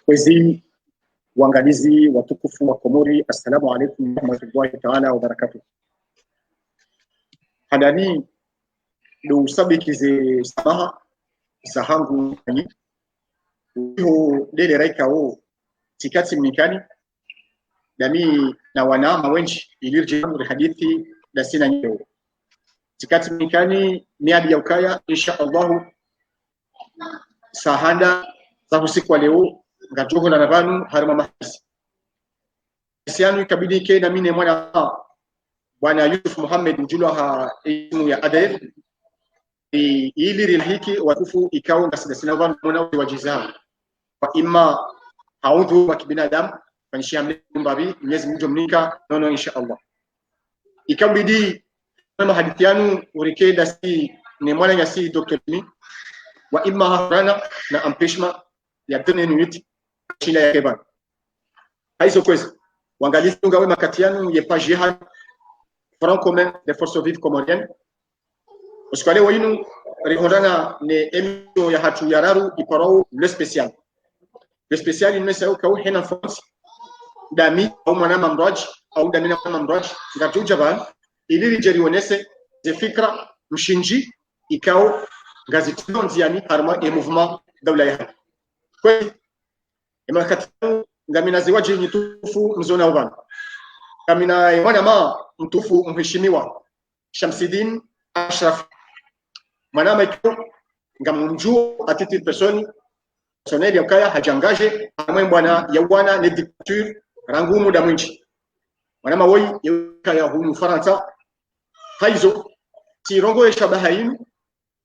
Wezi waangalizi watukufu wa Komori, assalamu alaikum warahmatullahi taala wabarakatuh. Hadani do sabikize samaha sahangu ni ho dele raika o tikati mnikani dami na wanama wenji ilirje amri hadithi da sina nyeo tikati mnikani miadi ya ukaya insha Allah sahanda za usiku wa leo ngajogo na navanu harima mahisi sianu ikabidi ke na mine mwana bwana Yusuf Muhammad mjulwa elimu ya adab ili rilhiki watufu ikao ngasidasina vanu mwana wajizaha wa imma haudhu wa kibinadamu kanishia mbabi Mwenyezi Mungu mnika nono insha Allah ikabidi kama hadithi yanu urikeda si ni mwana ya si Dr. Mi wa imma harana na ampeshma ya 2 minutes chila ya keban haizo kwezi wangalizi ungawe makati yanu ye page ya Front commun des forces vives comoriennes usikale winu rihondana ne emio ya hatu yararu iparao le spécial inmesa ukau hena France dami au mwana mamraj au dami na mamraj ngatu jaban ili rijionese ze fikra mshinji ikao gazeti nziani harma e mouvement dawla ya kweli emakati ngamina ziwaji nyitufu mzona ubana kamina mwana ma mtufu mheshimiwa Shamsidin Ashraf manama iko ngamunju atiti personnel ya kaya hajangaje amwe bwana ya bwana ne dictature rangu muda mwingi manama woi ya hunu Faransa haizo tirongo ya shabahain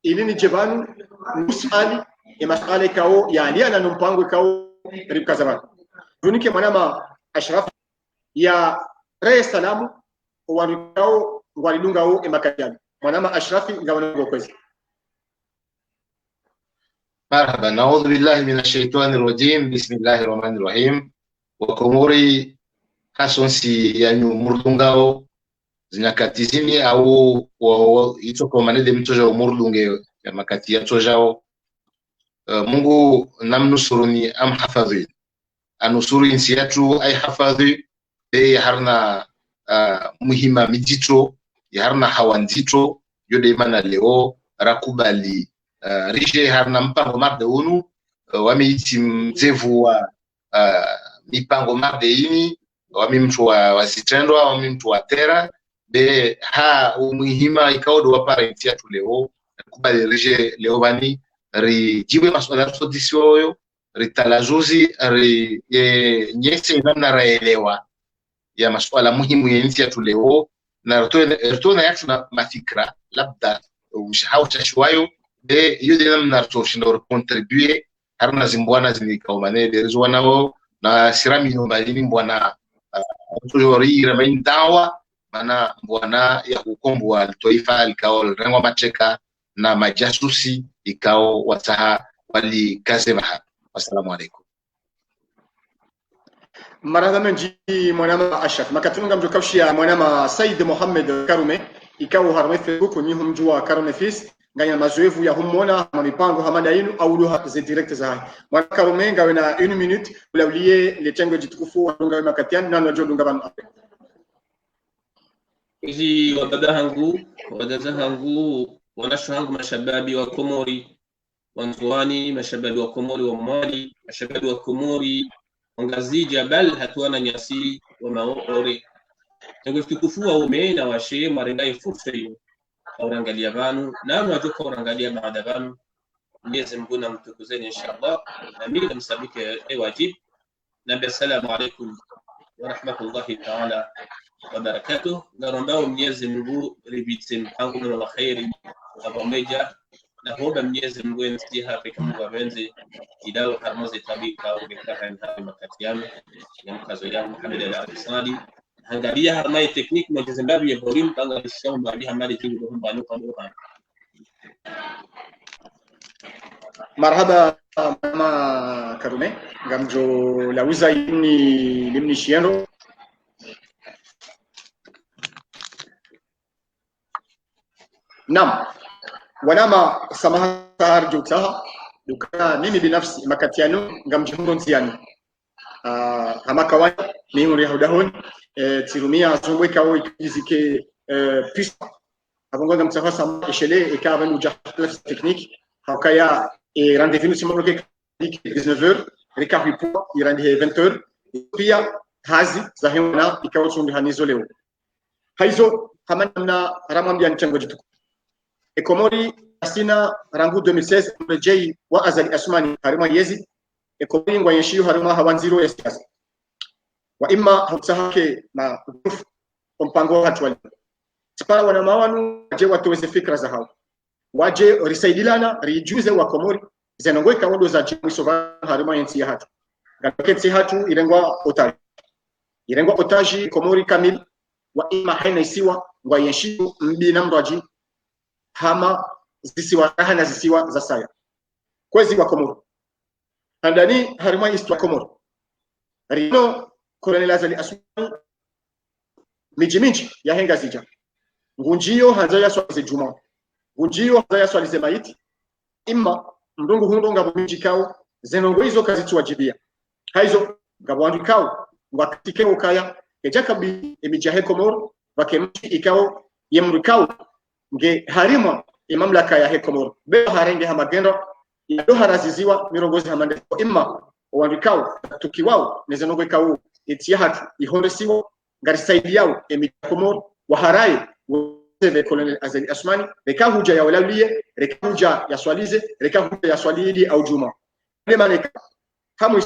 ili ni jebanu musali e masale kao ya aliana no mpango kao ribka zaman dunike manama Ashraf ya Rais salamu warikao walidungao emakajani mwanama Ashrafi ngawango kwezi. Marhaba, naudhu billahi minash shaitani rajim, bismillahir rahmanir rahim. Wa Komori hasonsi yanyu murdungao zinyakatizini au ito kwa manede mtoja murdunge ya makati ya tojao. Mungu namnusuruni am hafadhi anusuru insi yatu ay hafadhi be harna muhima midito harna hawandito yode mana leo rakubali rije harna mpango marde unu wamiti mzevu wa mipango marde ini wami mtu wa zitendwa wami mtu wa tera be ha umuhima ikaodo wa parenti yatu leo rakubali rije leo bani ri jiwe maswala sodisio ri talajuzi ri nyese namna raelewa ya maswala muhimu ya nchi yetu leo na rutona yetu na mafikra labda ushahau chashwayo de yode namna rutoshindo contribuer harna zimbwana zinika umanele rizwana wao na sirami nyumbani mbwana tuliori remain dawa mana mbwana ya kukomboa taifa likao rengwa macheka na majasusi ikao wataha wali kazebaha. Wassalamu alaikum. Marhaba menji mwanama Ashraf makatunga mjokaushia mwanama Said Mohamed Karume ikao harame Facebook ni humjua Karume fils nganya mazoevu ya humona mipango hamada yinu au lugha za direct za hai mwana Karume ngawe na 1 minute ulaulie letengo jitukufu ngawe makatiani na najodunga ban hizi wadada hangu wanashangu mashababi wa Komori wanzuani mashababi wa Komori wa Mali mashababi wa Komori Ngazi Jabal hatuana nyasi wa maori tengo tukufua umena wa shehe marengai fursa hiyo aurangalia banu na mwajoka aurangalia baada banu Mwenyezi Mungu na mtukuzeni inshallah na mimi namsabike wajib na assalamu alaykum wa rahmatullahi ta'ala wa barakatuh na rombao Mwenyezi Mungu ribiti mpango na khairi pamoja na huomba Mwenyezi Mungu msiha Afrika Mungu abenze idao harmazi tabika au bikara hapo makatiano ya mkazo yangu Muhammad al-Sadi angalia harmai technique na Zimbabwe ya borim panga bishauri baadhi hamali jingi ndio mbano kwa marhaba mama Karume ngamjo lauza ini limni shiano nam wanama samaha tarju taha duka mimi binafsi makatiano ngamjihuro nziani hamaka wani mimi rihudahon tirumia zomweka o ikizike pista avonga mtsafa sama eshele ikavan ujahlat technique hakaya rendez-vous simon ke 19h rekapi pour irande 20h pia hazi za hena ikawa tundu hanizo leo haizo hamana ramambia nchango jitu Komori asina rangu 2016 mrejei wa Azali Asmani harima yezi Komori ngwa yeshiyo harima hawanziro ya siasa wa imma hausahake na mpango hatwali sipara wana mawanu je watoweze fikra za hao waje risaidilana rijuze wa Komori zenongwe kawondo za jimwiso harima yensi ya hatu ngaketi hatu irengwa otaji Komori kamil wa imma haina isiwa ngwa yeshiyo mbina mraji hama zisiwa hana zisiwa za saya kwezi wa Komoro andani harima istwa Komoro rino Colonel Azali Asmani miji ya henga zija ngunjio hanzaya swali juma ngunjio hanzaya swali zemaiti imma mdungu hundonga miji kao zenongo hizo kazi tuwajibia haizo ngabwandu kao wakatike ukaya ejakabi emijahe Komoro bakemchi ikao yemrukao nge harima mamlaka ya Komoro be harenge hamagendo ya haraziziwa mirongozi hamande imma wandikao tukiwao nezenongo ikao etia hatu ihondesiwo ngarisaidi yao Komoro waharai weze Colonel Azali Asmani reka huja ya walaulie reka huja ya swalize reka huja ya swalidi au juma ile maneka hamu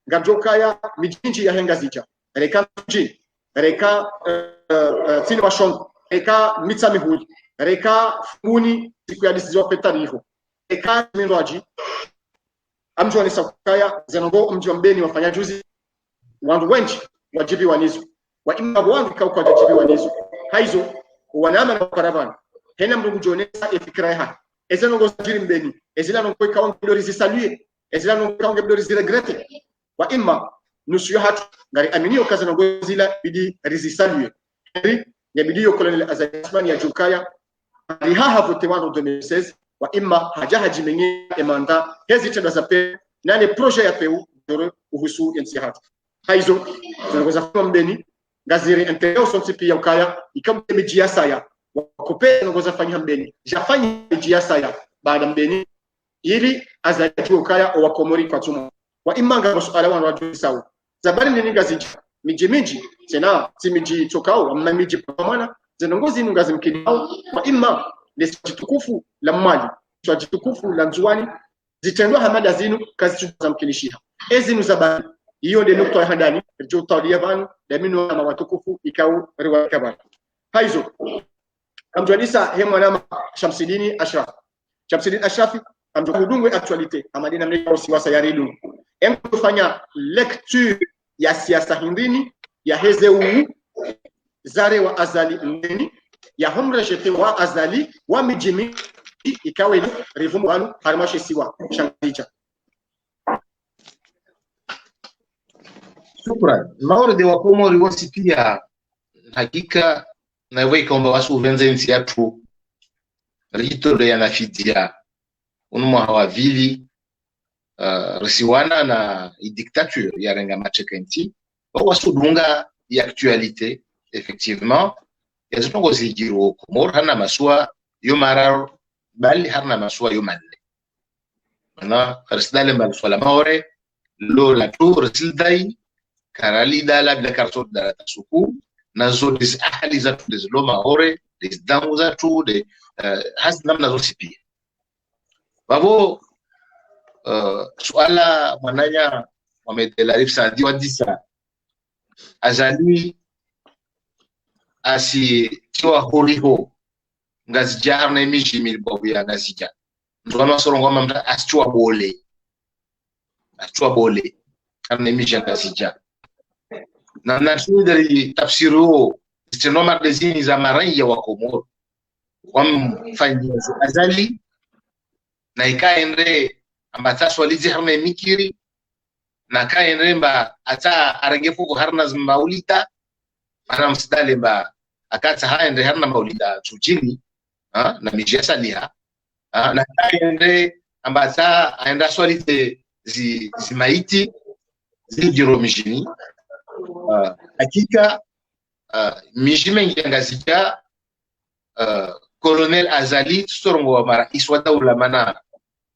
ngajokaya mijinji ya henga zija reka mji reka tini washongo reka mitsami huli reka funi siku ya disizo petariho reka mindoaji amjwa ni sakaya zenongo mji wa mbeni wafanya juzi wandu wengi wajibi wanizo wa imma wandu kauka wajibi wanizo haizo wanama na karavana hena mndu jonesa efikra ha ezenongo jiri mbeni ezilano kwa kaunga bidori zisaluye ezilano kaunga bidori ziregrete wa imma nusu hatu ngari aminio kazenongo zila bidi rizisaluye ya bidio Colonel Azali Asmani ya jukaya rihaha vote wano 2016 wa imma hajahaji menye emanda hezi tenda za pe nane projet ya peu dore uhusu yensi hatu haizo tunaweza kama mbeni ngaziri enteo sonti pia ukaya ikambe mijia saya wakope tunaweza fanya mbeni jafanya mijia saya baada mbeni ili Azali ukaya wa Komori kwa tuma wa imma ngaro suala wano wajui sawa zabari nini ngaziji miji tena si miji tokao ama miji pamana zenongozi ngazi mkidao wa imma lesitukufu la mali tukufu la nzuani zitendwa hamada zinu kazi za mkilishia ezinu zabani hiyo ndio nukta ya handani tutawadia banu damino na watukufu ikao riwaya kabani haizo amjwanisa hemwa na Shamsidini Ashrafi Shamsidini Ashrafi amjokudungwe actualite amadina mleko siwasa ya ridu kufanya lecture ya siasa hindini ya hezeu zare wa azali ndeni ya homrejete wa azali wa mijimi ikawa ile rivumu wanu harimashe siwa shangicha. Shukran. Maoridi wa Komori wasi pia hakika na wewe kwamba wasu venza nchi yetu rito ya nafidia unumwa hawavili resiwana na dictature ya renga macheka nchi wasu dunga ya actualité effectivement ya zitongo zigiro Komor hana masua yomarar bali hana masua yomalle na risdale mbal swala maore lo la tour sildai karali dala bila kartot dala tasuku na zo des ahli za tu des loma hore des damu za tu de has namna zo sipia babo suala mwananya wamedelarif sandi wadisa azali asi tiwa horiho ngazi jarna imiji milbobu ya ngazi ja ndwana sorongo mamta astua bole kana imiji ngazi ja na nashini dari tafsiro istinomar dezini za maranya wa Komoro wamfanyia azali na ikaendre ambata swalizi harna mikiri na kaendre mba ata arangefu harna maulita ana msidale mba akata haendre harna maulita chujini na mijesa liha na kaendre ambata aenda swalite zimaiti zilijiro mijini hakika mijime ngangazija Colonel Azali sorongo wa mara iswata ulamana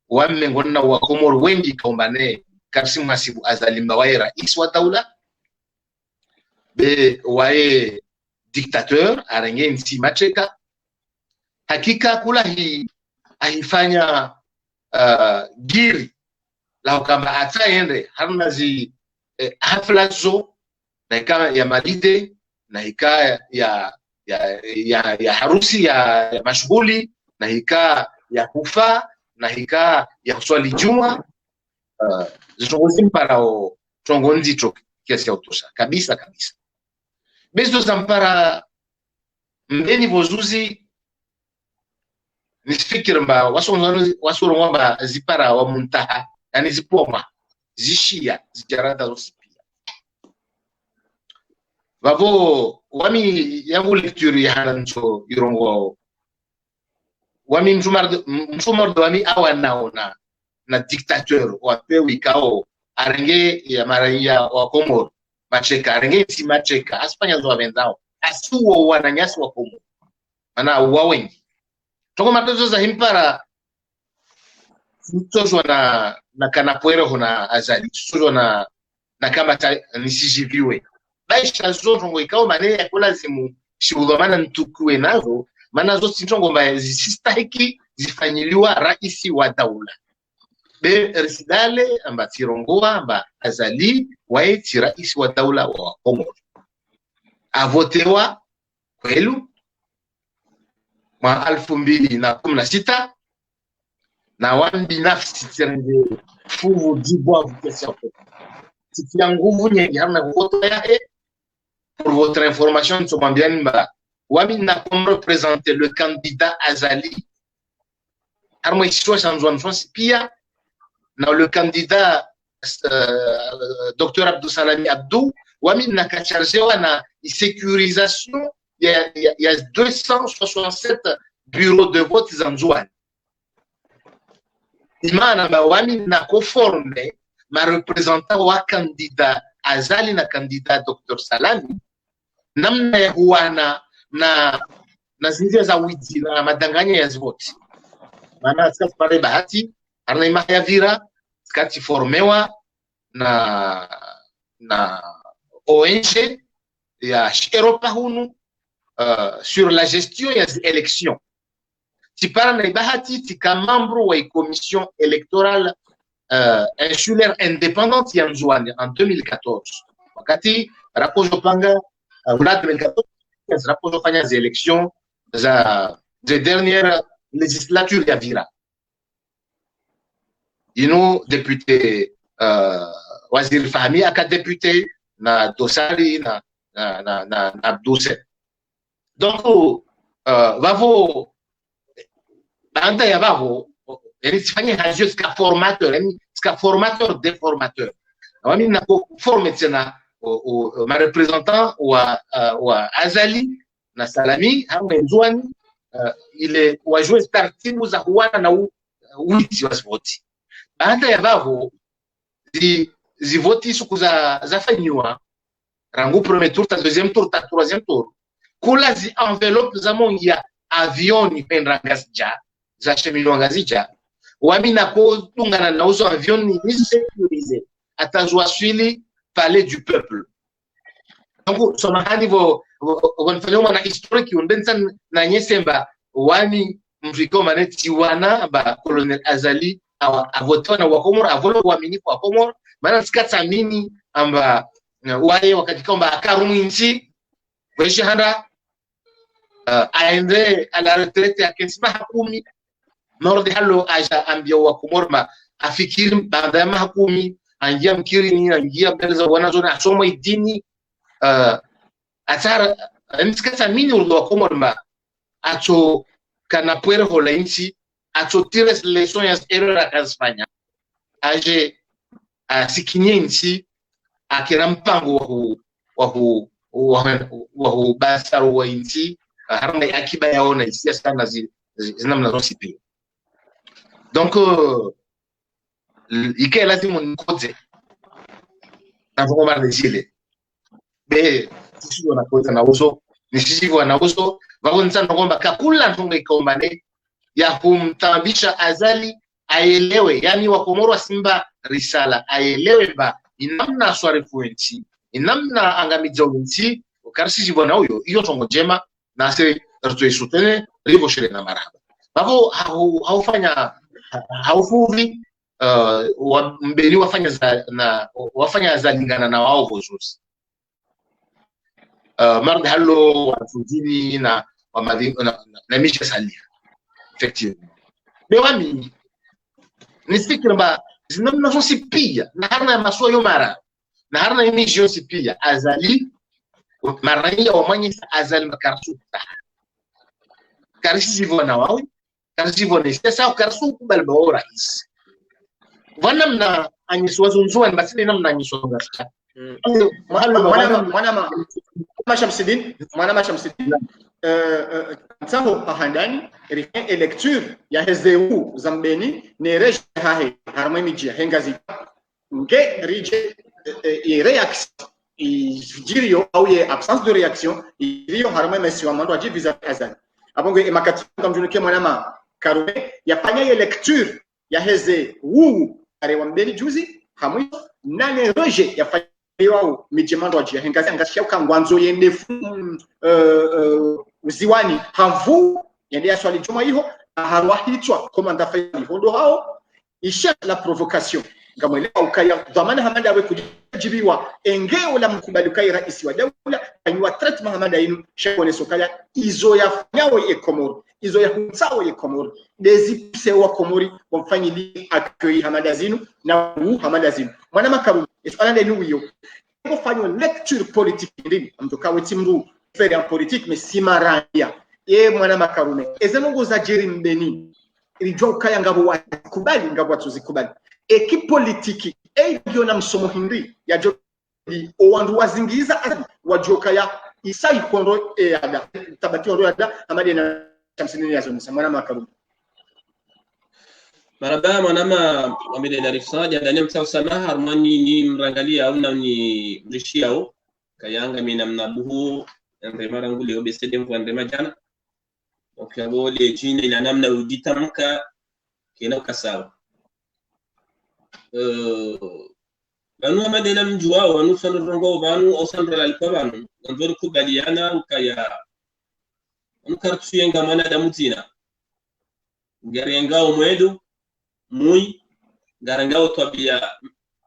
wamme ngonna wa Komoro wengi kaumbane Kasim Masibu Azali mbawaira iswata ula be wae dictateur arenge nsi macheka hakika kula hii ahifanya giri lao kamba ataende harna zi hafla zo na ika ya malide na ika ya harusi ya mashughuli na ika ya kufa na ika ya kuswali juma zitongozi mparao tongonzi choki kiasi ya utosha kabisa bezo zampara mbeni vozuzi nisifikiri mba wasorongo mba zipara wa muntaha yani zipoma zishia zijarada zosipia vavo wami yangu lecture ya hanancho irongo wami mchumar wami awa naona na dictateur wapewi kao arenge ya maranya wa Komoro macheka arenge si macheka Espanya zo wenzao asuo wananyasi wa Komoro mana wawengi toko matozo za himpara tuzo na kanapoero hona azali tuzo na kama nisijiviwe baisha zote ngo ikao mane ya kula zimu shiudhamana ntukue nazo maana zote sintongo mbaya zisistahiki zifanyiliwa raisi wa daula be risidale amba tirongoa amba Azali waeti raisi wa daula wa Komoro avotewa kwelu mwa 2016 na wambi nafsi tirende fuvu dibwa vukesha tikia nguvu nyingi hamna kuvoto yae. Pour votre information, nous sommes bien wami na comme représenter le candidat Azali armo ikiwa chanzo pia na le candidat Dr Abdou Salami Abdou wami na kachargewa na sécurisation il y a 267 bureaux de vote zanzuani imana ba wami na conforme ma représentant wa candidat Azali na candidat Dr Salami namna ya huana na zinjia za wiji na madanganya ya zvoti maana sasa pale bahati ana imaya vira skati formewa na ONG ya Europa hunu sur la gestion des élections tipara na bahati tika membre wa commission électorale insulaire indépendante ya Nzwani en 2014 wakati rapozo panga Vlad 2014 rapozo fanya des élections za dernière législature ya vira ino député waziri Fahmi akadepute na dosari na Abduse. Donc vavo baada ya vavo yani sifanye hajio ska formateur, yani ska formateur deformateur. Wami na forme tena ma representant wa Azali na Salami hapo Nzwani ile wajue taratibu za kuwana na witi wa voti. Baada ya vavo zivoti siku zafanywa rangu premier tour ta deuxième tour ta troisième tour kula zi envelope za mongia avioni pendra ngasija za cheminwa ngazija wami na ko tungana na uzo avioni ni sécurisé atajwa swili palais du peuple. Donc soma hanivo wanafanya na historique undensa na nyesemba wani mfiko maneti wana ba colonel Azali avotona wa Komoro avolo waaminifu wa Komoro maana sikata mini amba wale wakati kwamba akarumu nchi weshi handa aende a la retraite ya kesima hakumi mordi halo aja ambia wa Komoro ma afikiri baada ya hakumi angia mkiri ni angia mbele za wanazona asoma idini atara nisikata mini urdo wa Komoro ma acho kana puere hola nchi acho tires leçons erreur akazifanya aje asikinye nchi akira mpango wa basaro wa nchi haranga akiba yaona isia sana zinamna zonsi pia. Donc ike lazima nikoze na voma na jile be sisi wanakoza na uso ni sisi wanauso waonza ngomba kakula ntonga ikombane ya kumtabisha Azali aelewe, yani wa Komoro wa Simba risala aelewe ba inamna swarifu nchi inamna angamiza nchi ukarisi jibona huyo hiyo tongo jema na se rtwe sutene rivo shire na marhaba babo haufanya haufuvi mbeni wafanya za lingana na wao vozusi marde hallo wafujini na na misha salia effectivement bewami nisikira ba zinamna so sipia na harna maswa yo mara na harna emission sipia Azali maranya wa mwenye Azali makarsuta karisi zivona wao karisi vona sasa karsu kubal bora is vanamna anyiswazo nzwa basile namna anyiswazo mwana Shamsidin nsango pahandani rifin electure ya hezeu zambeni ne reje hahe harma mijia hengazi nge rije e reaction jirio au ye absence de réaction jirio harma mesiwa mando aji visa Azali abongo e makati kamjunuke mwana Karume yafanya ye lecture ya hezeu arewa mbeni juzi hamwi nane reje yafanya wao mijimando ajia hengazi angashia kangwanzo yende uziwani havu yende aswali juma hiyo harwa hitwa komanda faili hondo hao isha la provocation ngamwelewa ukaya dhamana hamanda awe kujibiwa engeo la mkubali ukai rais wa dawla anywa threat mahamanda inu shekone sokaya izo ya nyawo ye Komoro izo ya hunsawo ye Komoro dezi pse wa Komori wamfanyili akoi hamanda zinu na hamanda zinu mwana makaru eswala ndenu hiyo kufanya lecture politique ndini mtoka wetimru faire en politique mais simarania ye mwana makarume ezenongo za jeri mbeni ilijua ukaya ngabo wakubali ngabo watuzikubali eki politiki ndio na msomo hindi ya jo owandu wazingiza wajoka ya isai kondo ada tabati ndo ada amadi na Shamsidin yazo mwana makarume maraba mwanama wamile na rifsaja ndani mtao samaha harmani ni mrangalia au na ni mrishiao kayanga mina mnabuhu ndemara nguli obesede mwa ndema jana okabole chini ila namna ujitamka kina ukasawa banu amadela mjua wanu sanrongo banu osandra alpabanu ndoro kubaliana ukaya ukartu yenga mana da mutina ngarenga umwedu mui garangao twabia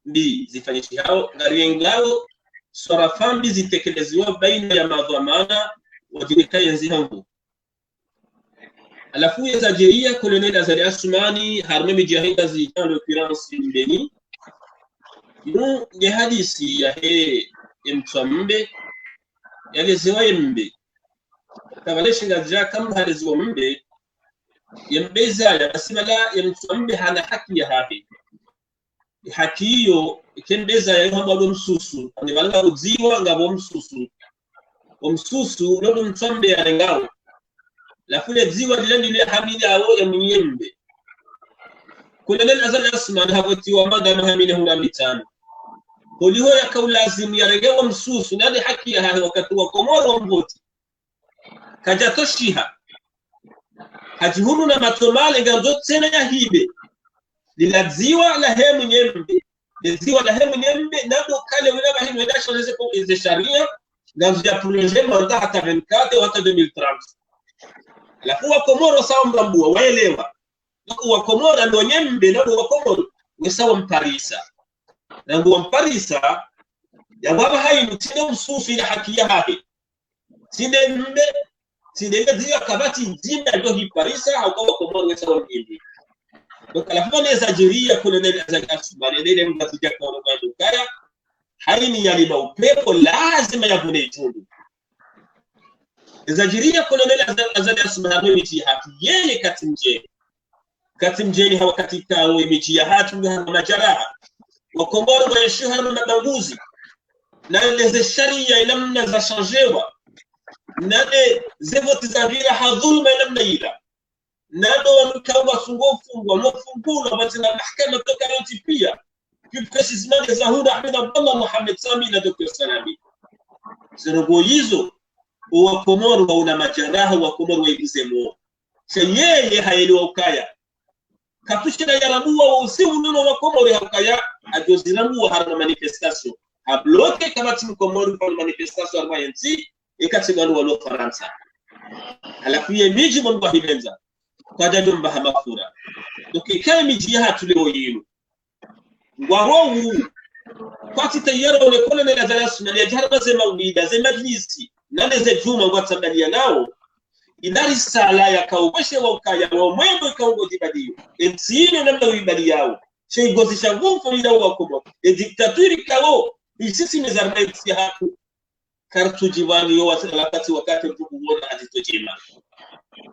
mbi zifanyishi hao garengao sorafambi zitekelezwa baina ya madhamana wajinikaye nzihangu alafu ya zajeria colonel Azali Asumani harme mijahinga zi en l'occurrence mbeni inu nge hadisi ya he mtwambe yalezewa yembe tabaleshi ngajja kam halezewa mbe yembeza yanasema la yemtwambe hana haki ya hapi haki hiyo ikembeza ya hamba ndo msusu ni balanga udziwa ngabo msusu omsusu ndo mtwambe ya ngao la kule dziwa lile hamili awo ya mnyembe kuna nani azali asman haboti wa manda mahamile huna mitano kuliho ya kaulazimu ya regewa msusu nani haki ya hahi wakati wa Komoro mboti kajatoshiha hajihunu na matomale nganzo tena ya hibe liladziwa la hemu nyembe liziwa la hemu nyembe nado kale wina bahinu wina shoneze kwa ize sharia nganzo ya proje manda hata 24 hata 2030 la kuwa Komoro sawa mrambua waelewa wa Komoro ndo nyembe nado wa Komoro wesawa mparisa nangu mparisa ya baba hayi tine msufi ya haki ya hahi tine mbe tine ngaziwa kabati nzima ndo hi parisa au kwa Komoro wesawa mjimbi donc la fone zajiria kolonel azakasumari nile mgazija kwa Rwanda kaya hayi ni yalima upepo lazima yavune tundu zajiria kolonel azakasumari miti haki yeye katimjeni hawa katika miti ya hatu na majaraha wa Komoro waishiha na mabanguzi na leze sharia namna za changewa nane zevoti za vira hadhulma namna ila nado wamkawa sungofu wamofungula batina mahkama toka yote pia precisement za Huda Ahmed Abdullah Muhammad Sami na Dr. Salami zinago hizo wa Komoro una majaraha wa Komoro waibizemo yeye haelewa ukaya katushina yarabua wa usiu nuno wa Komoro haukaya ajoziramu wa harna manifestation habloke kabati Komoro kwa manifestation arwa yensi ikatiganu wa lo Faransa halafu ye miji mungu wa hibenza kwa jadu mbaha mafura doki kaya miji ya hatu leo yinu warohu kwa tita yara ule kone nela zalasu na liyajarba ze mawida ze majlisi nane ze juma watambalia nao idari sala ya kaubeshe wa ukaya wa mwendo ikaungo jibadiyo enzino namna uibali yao shei gozi shangufu ila wa Komoro diktaturi kao isisi mezarmeti hatu kartu jivani yo wakati mtuku uona hazitojima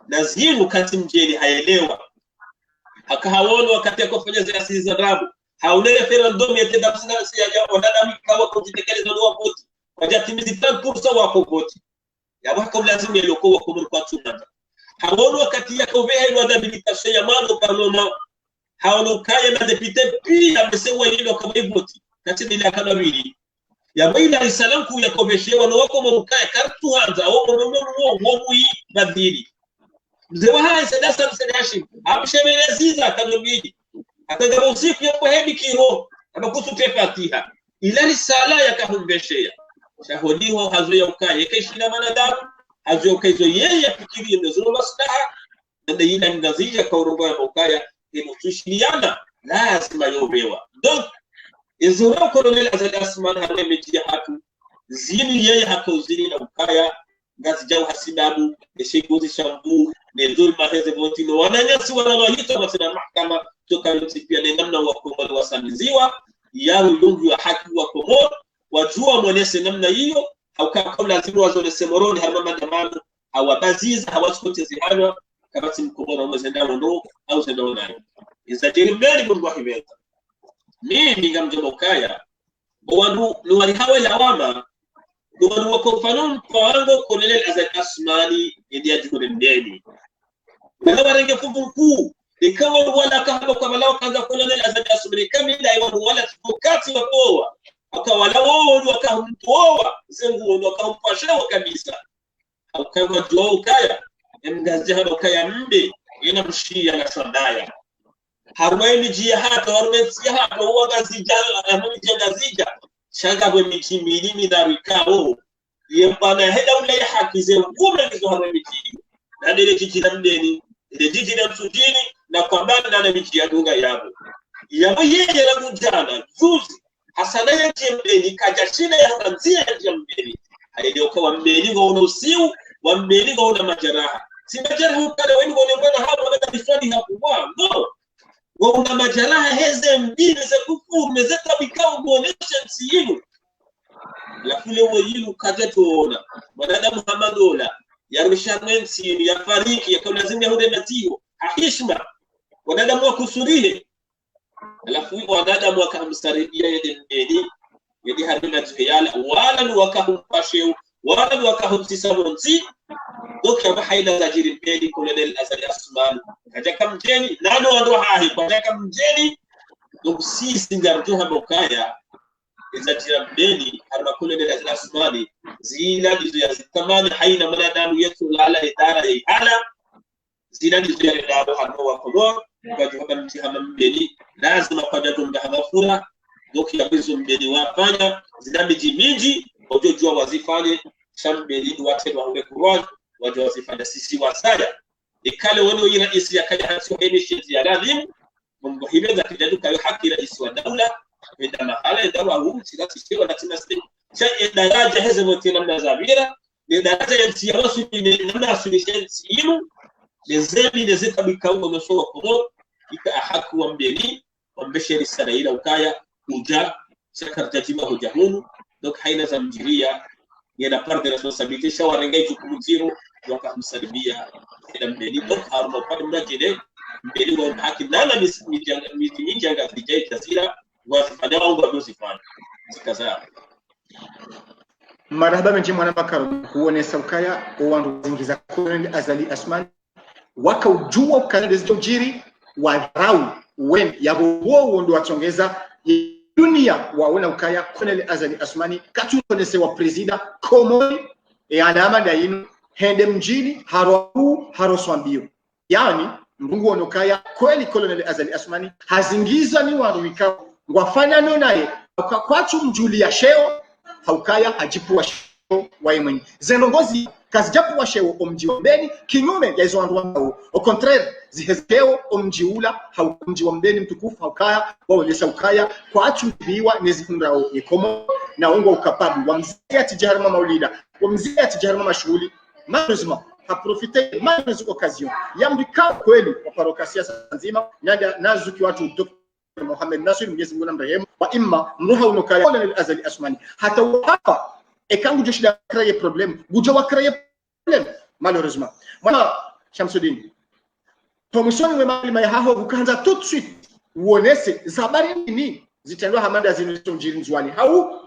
na zinu kati mjeni haelewa hakahawono wakati ya kufanya ziyasi za rabu haunele referendum ya tedapsina siya onana mikawa kujitekeleza luwa poti wajatimizi 30% wako poti ya wako lazima yaloko wa Komoro kwa tunanda hawono wakati ya koveha ilo adabilitasyon ya mando parloma hawono kaya na depute pia mesewa ilo kama voti kati nila kanawili ya baina risalam ku ya koveshewa no wako mukaya kartu hanza au mo yi badili mzewa haya sadasa msadashi amshemeleza kanobidi akagaba usiku ya kuhedi kiro abakusu Fatiha ila risala ya kahumbeshea shahodiho hazoya ukaya keshina manadamu hazoya kaizo yeye fikiri ndio maslaha ndio ina ngazija kwa urongo ya ukaya imutushiliana lazima yobewa donc izura kolonel azadasman hane meji hatu zini yeye hako zini na ukaya ngazija hasibabu eshegozi shambu nezuri maheze votino wananyasi wanawahita wasina mahkama toka yote pia ni namna wa Komoro wasamiziwa yao yungu ya haki wa Komoro wajua mwenese namna hiyo haukaa kabla zimu wazone semoroni harma mandamano hawabaziza hawasikote hanwa kabati Mkomoro umezendano no au zendano nayo izajiri mbeli mungu wa hiveta mimi ngamjomba ukaya wandu nuwali hawe lawama nuwali wakofanun kwa wango kolele azakasmani india jikune mdeni Mwana renge fufu ikawa wala kahaba kwa malao kaanza kolele azakasmani kamila iwanu wala tukati wakowa akawala wao wakamtoa zengu wakampasha kabisa akawa jua ukaya mgazaha ukaya mbe ina mshia na sandaya harwaini jia hata warumesi hata uwagazija amujangazija shanga bwe miti milimi darikao yembana heda ule hakize ngume hizo harwaini jiji na dele jiji na mdeni ile jiji na msujini na kwambana na miti ya dunga yabo yeye la mujana juzi hasana ya jembeni kajashina ya hanzia ya jembeni haideo kwa mbeni ngo usiu wa mbeni ngo una majaraha si majaraha ukale weni ngo mbona hapo wana bifani hapo no una majaraha heze mbili za kufuru mezeta bikao kuonesha nsiyimu la kule wayilu kajatoona mwanadamu Muhammadola yarushanwe nsiyimu ya fariki ya lazima yahude matio hishma wanadamu wakusurihe alafu wanadamu wakamsaribia yede mbedi yedi harina tuhiyala wala wakahumpasheu wala wakahumsisamonsi doka bahaila zajiri mbedi kolonel azali asman kajaka mjeni nano ando hahi kajaka mjeni donc si singarjuha mokaya izajira mbedi harma kolonel azali asman zila dizo ya zitamani haina manadamu yetu lala idara ya ihala zila dizo ya lalo hanwa wakodoa kwa mtihama mbedi lazima kujatu mdahagafura doki ya bizo mbedi wafanya zila miji wajojua wazifanye shambeli duwate wawe kuraj wajua wazifanya sisi wasaya ikale wano ina isi ya kaya hansi wahemi sheti ya lazim mumbuhime za kijadu kayo haki la isi wa daula wenda mahala ya dawa huu sila sishiwa na tina sili sha idaraja heze motina mnazabira idaraja ya nsi ya wasu namna asulishe nsi inu lezemi lezeka bikaunga msowa kudo ika ahaku wa mbeli wambeshe risala ila ukaya uja shakar jatima hujahunu dok haina za mjiria yana part de responsabilité shawarengai jukumu wakamsaribia ila mbeli dok haruma pale mnajide mbeli wa haki nana miti janga vijai tasira wasifanya au wazifanya zikaza marhaba menji mwana makaro huone saukaya owandu zingiza kolonel azali asman wakaujua ukanadezi jiri wa rau wen yabo wondo watongeza dunia waona ukaya kolonel azali asmani katukonese wa presida komoni alama dainu hende mjini haroswambio yani mrungu onokaya kweli kolonel azali asmani hazingiza ni wandu wikao ngwafanya naye kwachu mjulia sheo haukaya ajipu wa sheo waimweni zenongozi kazi japu wa sheo omji wa mbeni kinyume ya hizo wandu wao au contraire zihezekeo omji ula omji wa mbeni mtukufu haukaya waonyesha ukaya kwachu biwa nezikundrao ikomo na ungo ukapabu wa mzia tijarima maulida wa mzia tijarima mashughuli manuzma haprofite manuz occasion yambika kweli kwa parokasia nzima nyaga nazuki watu Muhammad Nasir Mwenyezi Mungu amrehemu wa imma mruha unokaya kolonel azali asmani hata hapa ekangu jeshi la créer problème gujo wa créer problème malheureusement mwana Shamsuddin promotion we mali mai haho ukaanza tout de suite uonese zabari nini zitendwa hamada zinzonjiri nzwani hau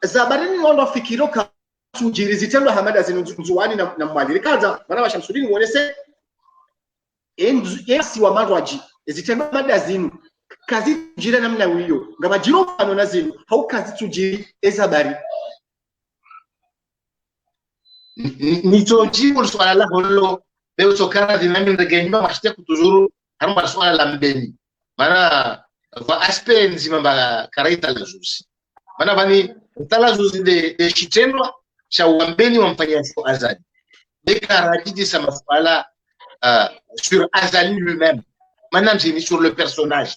zabari nini ndo fikiro ka tunjiri zitendwa hamada zinzwani na mwadhiri kaza mwana Shamsuddin uonese enzi wa marwaji zitendwa hamada zinu kazi tujira namna wiyo ngaba jiro fano nazino hau kazi tujiri ezabari nicho jibu swala la holo leo sokana dinami ndegenyo mashte kutuzuru haruma swala la mbeni mana va aspect nzima ba karaita la zuzi mana bani tala zuzi de chitendwa cha wambeni wamfanyia sio azali dekarajidi sama swala sur Azali lui-même mana mzini sur le personnage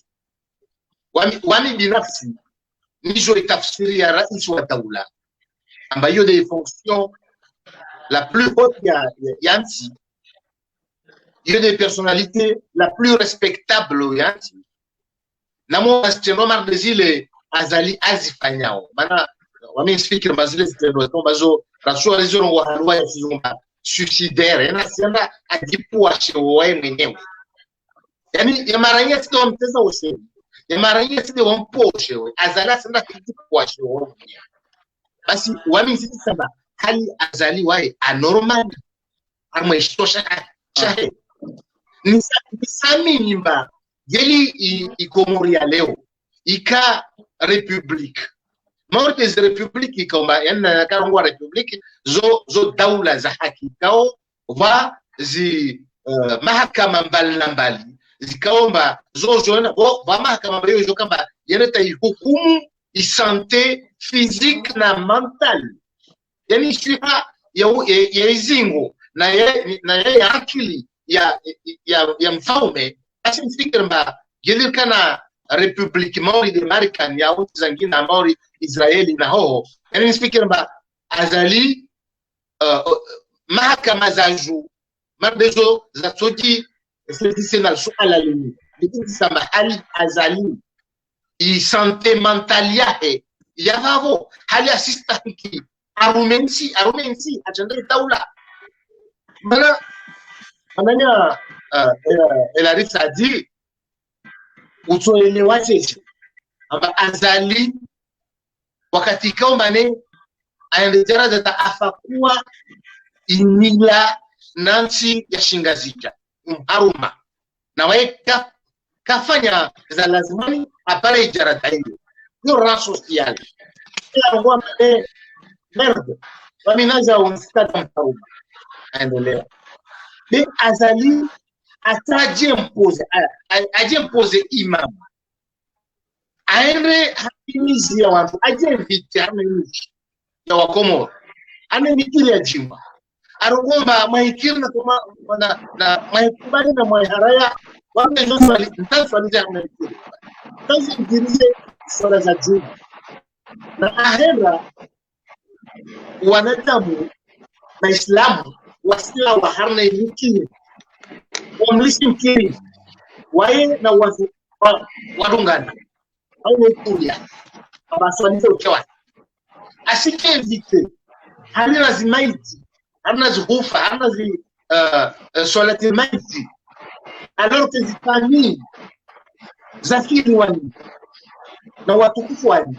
wami binafsi nijo itafsiri ya rais wa daula ambayo des fonctions la plus haute yanti il y a des personnalités la plus respectable yanti namo asteno mardezile azali azifanyao mana wami speaker bazile zitendo tombazo rasu alizo ngo halwa ya sizomba suicidaire na sema adipua shewe mwenyewe yani yamaranya sito mteza usemi yamaranya sito wamposhe azala sema adipua shewe mwenyewe basi wami sisi sema hali azali wae anormal amweshosha shahe nisami nimba yeli ikomoria leo ika republique morte za republique ikamba yana karongwa republique zo daula za haki kao va zi mahakama mbali zikaomba zo jona va mahakama bayo jo kamba yanata hukumu isante physique na mental yani shiha ya izingo na ya akili ya mfaume basi mfikiri mba gili kana republiki maori de American ya uti zangine na maori Israeli na ho yani mfikiri mba azali mahakama za juu mardezo za tsoji sisi na suala lini ikisema hali azali i sante mentali yake yavavo hali asistahiki arumensi ajende taula mananya Elarisa adi utoelewa sisi amba azali wakati kaumane aendezera zata afakuwa inila nansi ya shingazija haruma na weka kafanya za lazimani apare ijarata hiyo hiyo ran social kila ngwa merde waminaza unstata haruma aendelea mais azali ataje impose imam aende hakimizi ya watu aje viti amenishi ya wakomoro anemikiri ya jima arogomba mahikiri na kuma na mahikubali na maharaya wame nuswali ntanswali ja mahikiri tanzi mkirize swala za juma na ahera wanadamu na islamu wasila wa harna mikiri wamlishi mkiri wae na wazu wadungana au nekulia abaswalize uchewa asike vite halina zimaiti halina zuhufa halina zi swalati maiti alors que zifani zafiri wani na watukufu wani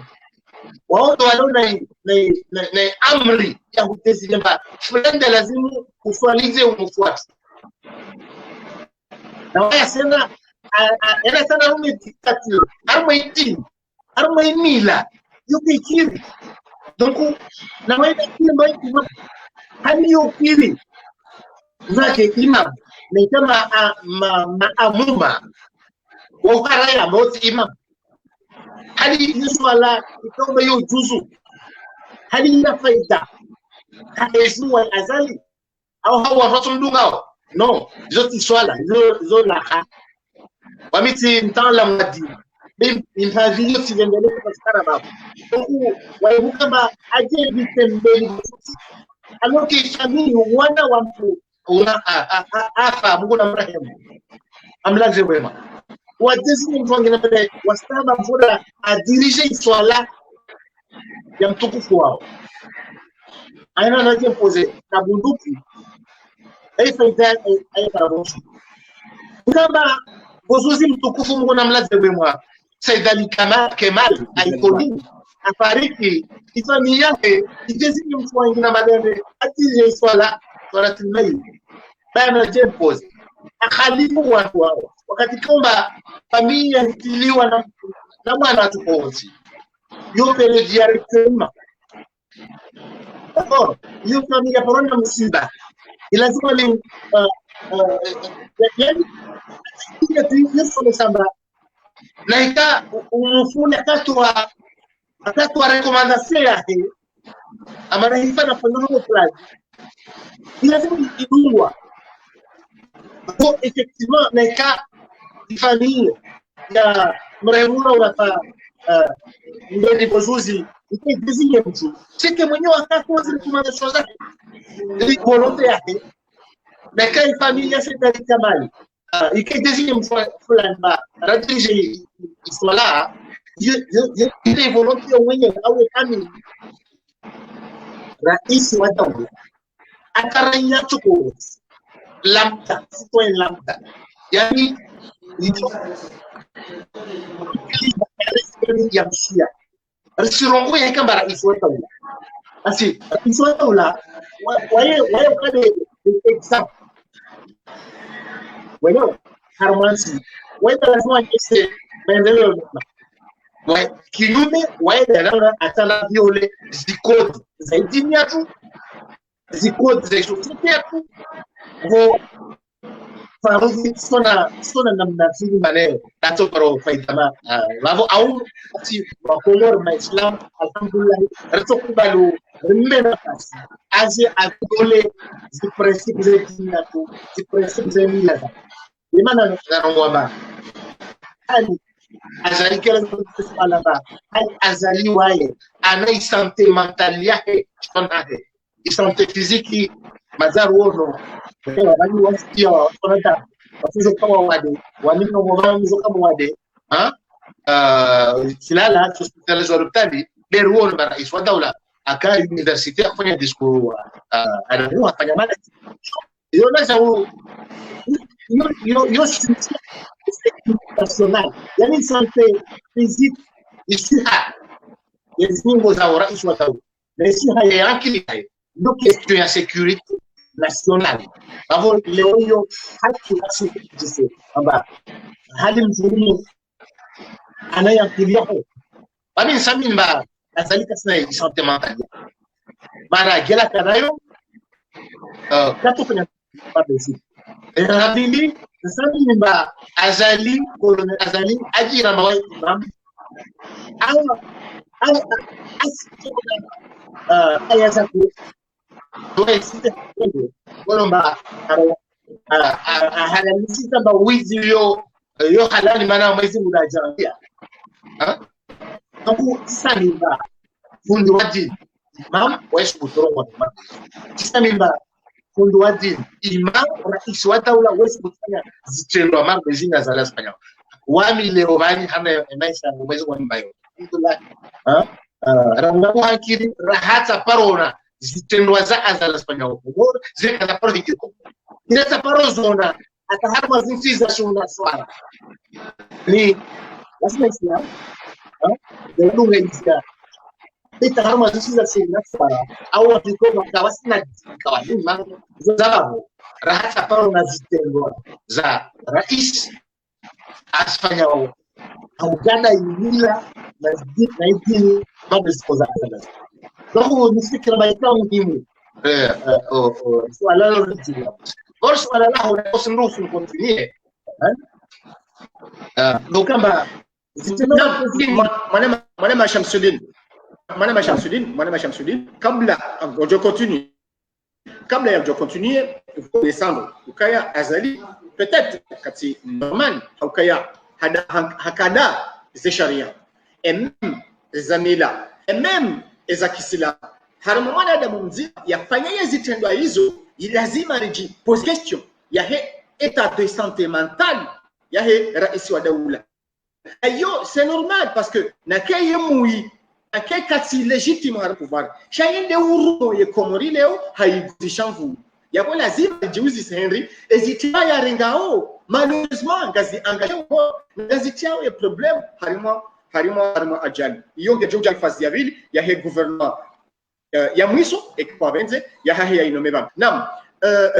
waondo walio na amri ya hutezi jamba fulani lazimu uswalize umufuati na waya sena ena sana rume dikati arma imila yuki kiri donc na waya kiri mbai hali yukiri zake imam ni kama maamuma wa ukaraya moti imam hali yuswala itomba yu juzu hali ina faida haezu wa azali au hawa watu mdungao non zoti swala zo la wamiti mtala madi mfadhili sivendelee kupatikana baba huku waibukamba aje vitembeli alors que famille wana wa mtu una afa Mungu na mrehemu amlaze wema wajezi mtu wengine mbele wastaba mfuda adirije swala ya mtukufu wao aina anaje pose na bunduki faida aiparabosho kama bozuzi mtukufu Mungu na mlaze wema Saidali Kemal aikoni afariki ifami yake itezi mtu wengine mbele atije swala tilmai bana jempose akhalifu watu wao wakati kwamba familia hitiliwa na mwana tupozi yote ile directement d'accord hiyo familia porona msiba lazima ni yani ile tuiyo samba na ika umufune akatwa recommandation yake amana hifana fanyano plan lazima idungwa pour effectivement na ika famille ya mremura unapa ndani bozuzi ike désigner mtu sike mwenyewe akatwa zile recommandation zake ili volonté yake na ika famille ya Saidali Kemal ike désigner mtu fulani ba radije swala ile volonté mwenyewe au kami rais wa dawla akaranya chukua lamta sitoe lamta yani ya msia risirongo ya kama rais wa dawla asi rais wa dawla wae kade example bueno harmansi wae lazima ese maendeleo wae kinyume wae dala atala viole zikodi za dini yetu zikodi za society yetu vo faruzi sona namna vile maneno dato para faida lavo au ati wakolor ma Islam alhamdulillah rato kubalu mmena kasi aje akole zi principes za dini yetu zi principes za mila limana na ngwamba hali azali kila mtu alaba hali azali wae ana sante mentale yake sonade sante physique mazaru ono wali wasikia wanada wafizo kama wade wanino mwanzo kama wade filala hospitali za hospitali beruon bara iswa daula aka university afanya discours anakuwa afanya mada hiyo naweza yo national yani santé physique isiha yengo za rais wa daula na isiha ya akili ndio question ya security national hapo leo hiyo haki asili kwamba hali mzuri anayakilia bami samin ba azalika sana santé mentale mara gela kanayo kato kwenye babesi rabili samin ba azali colonel azali ajira mawai imam au ayaza ku doesite kolomba halalisika ba wizi yo halali maana mwezi unajaambia Kamu samimba fundi wa dini imam waishi kutoronga imam samimba fundi wa dini imam rais wa daula waishi kufanya zitendo mambo zina za Espanya wami leo bani hana maisha mwezi wa mbayo alhamdulillah rangamu hakiri rahata parona zitendo za Espanya kwa zeka za paro hikiko ina za paro zona ataharma zinsiza shuna swala ni lazima islam lugha hizo ita harma zisiza shuna swala au watikoma kawasina kawadima sababu rahata paro na zitendo za rais asfanya au gana imila na idini mambo zikoza sana ndio ni fikra baita muhimu swala lolote Borsi wala lahu na usimruhusu continue. Donc kama manema Shamsuddin kabla je continue kabla ya je continue il faut descendre ukaya azali peut-être kati normal ukaya hakada c'est sharia et même zamila et même ezakisila harama mwanadamu mzima yafanya hizi tendo hizo lazima riji pose question ya état de santé mentale ya rais wa daula ayo c'est normal parce que nakaye mui akay kati légitime au pouvoir shayende urumo ye komori leo haigusishamvu yako lazima jiuzi Henry ezitia ya rengao malheureusement ngazi engagé ngazitia ya problème harimo ajali iyo ngejoja fazi ya vile ya gouvernement ya mwiso ekwabenze ya hahi ya inomeba nam